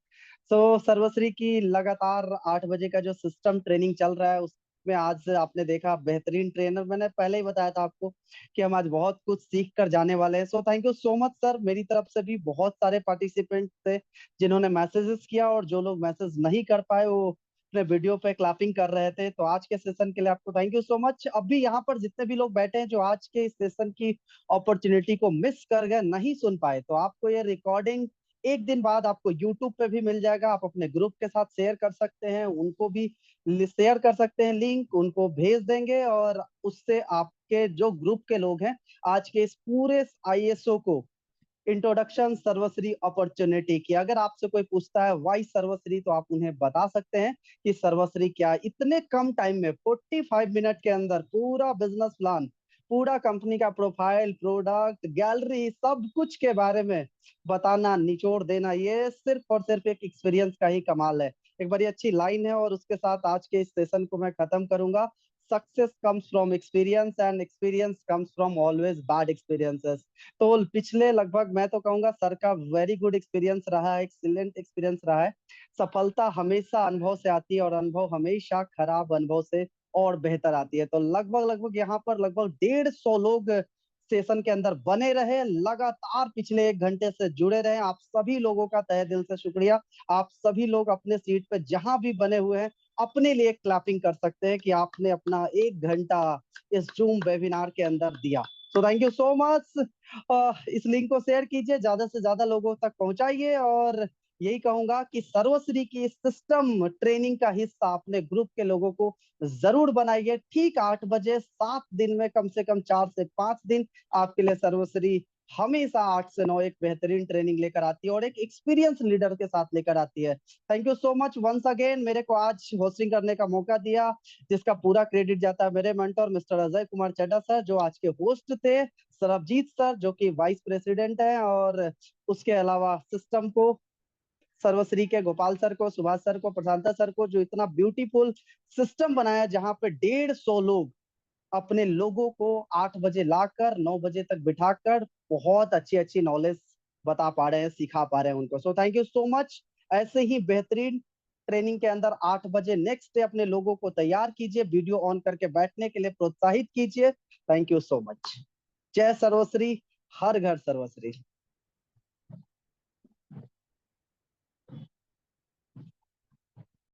So सर्वश्री की लगातार 8 बजे का जो सिस्टम ट्रेनिंग चल रहा है उसमें आज आपने देखा बेहतरीन ट्रेनर, मैंने पहले ही बताया था आपको कि हम आज बहुत कुछ सीख कर जाने वाले हैं। सो thank you so much sir. मेरी तरफ से भी बहुत सारे पार्टिसिपेंट थे जिन्होंने मैसेजेस किया, और जो लोग मैसेज नहीं कर पाए वो अपने वीडियो पे क्लैपिंग कर रहे थे। तो आज के सेशन के लिए आपको थैंक यू सो मच। अभी यहाँ पर जितने भी लोग बैठे हैं जो आज के इस सेशन की अपॉर्चुनिटी को मिस कर गए, नहीं सुन पाए, तो आपको ये रिकॉर्डिंग एक दिन बाद आपको यूट्यूब पे भी मिल जाएगा। आप अपने ग्रुप के साथ शेयर कर सकते हैं, उनको भी शेयर कर सकते हैं, लिंक उनको भेज देंगे, और उससे आपके जो ग्रुप के लोग हैं आज के इस पूरे आईएसओ को इंट्रोडक्शन सर्वश्री अपॉर्चुनिटी की, अगर आपसे कोई पूछता है वाई सर्वश्री, तो आप उन्हें बता सकते हैं कि सर्वश्री क्या है। इतने कम टाइम में 45 मिनट के अंदर पूरा बिजनेस प्लान, पूरा कंपनी का प्रोफाइल, प्रोडक्ट, गैलरी, सब कुछ के बारे में बताना, निचोड़ देना, ये सिर्फ और सिर्फ एक एक्सपीरियंस का ही कमाल है। एक बड़ी अच्छी लाइन है और उसके साथ आज के इस सेशन को मैं खत्म करूंगा। Success comes from experience and experience comes from always bad experiences. तो पिछले लगभग मैं तो कहूंगा सर का वेरी गुड एक्सपीरियंस रहा है, एक्सीलेंट एक्सपीरियंस रहा है। सफलता हमेशा अनुभव से आती है और अनुभव हमेशा खराब अनुभव से और बेहतर आती है। तो लगभग लगभग यहाँ पर लगभग 150 लोग सेशन के अंदर बने रहे, लगातार पिछले 1 घंटे से जुड़े रहे। आप सभी लोगों का तहे दिल से शुक्रिया। आप सभी लोग अपने सीट पे जहां भी बने हुए हैं अपने लिए क्लैपिंग कर सकते हैं कि आपने अपना 1 घंटा इस जूम वेबिनार के अंदर दिया। तो थैंक यू सो मच। इस लिंक को शेयर कीजिए, ज्यादा से ज्यादा लोगों तक पहुंचाइए और यही कहूंगा कि सर्वश्री की सिस्टम ट्रेनिंग का हिस्सा अपने ग्रुप के लोगों को जरूर बनाइए। ठीक 8 बजे, 7 दिन में कम से कम 4 से 5 दिन आपके लिए सर्वश्री हमेशा 8 से 9 एक बेहतरीन ट्रेनिंग लेकर आती है और एक एक्सपीरियंस लीडर के साथ लेकर आती है। Thank you so much once again मेरे को आज होस्टिंग करने का मौका दिया, जिसका पूरा क्रेडिट जाता है मेरे mentor mister Ajay Kumar Chadha sir, जो आज के होस्ट थे, सरबजीत सर जो कि वाइस प्रेसिडेंट हैं, और उसके अलावा सिस्टम को सर्वश्री के गोपाल सर को, सुभाष सर को, प्रशांता सर को, जो इतना ब्यूटीफुल सिस्टम बनाया जहां पे 150 लोग अपने लोगों को 8 बजे लाकर 9 बजे तक बिठाकर बहुत अच्छी अच्छी नॉलेज बता पा रहे हैं, सिखा पा रहे हैं उनको। सो थैंक यू सो मच। ऐसे ही बेहतरीन ट्रेनिंग के अंदर 8 बजे नेक्स्ट डे अपने लोगों को तैयार कीजिए, वीडियो ऑन करके बैठने के लिए प्रोत्साहित कीजिए। Thank you so much. जय सर्वश्री, हर घर सर्वश्री।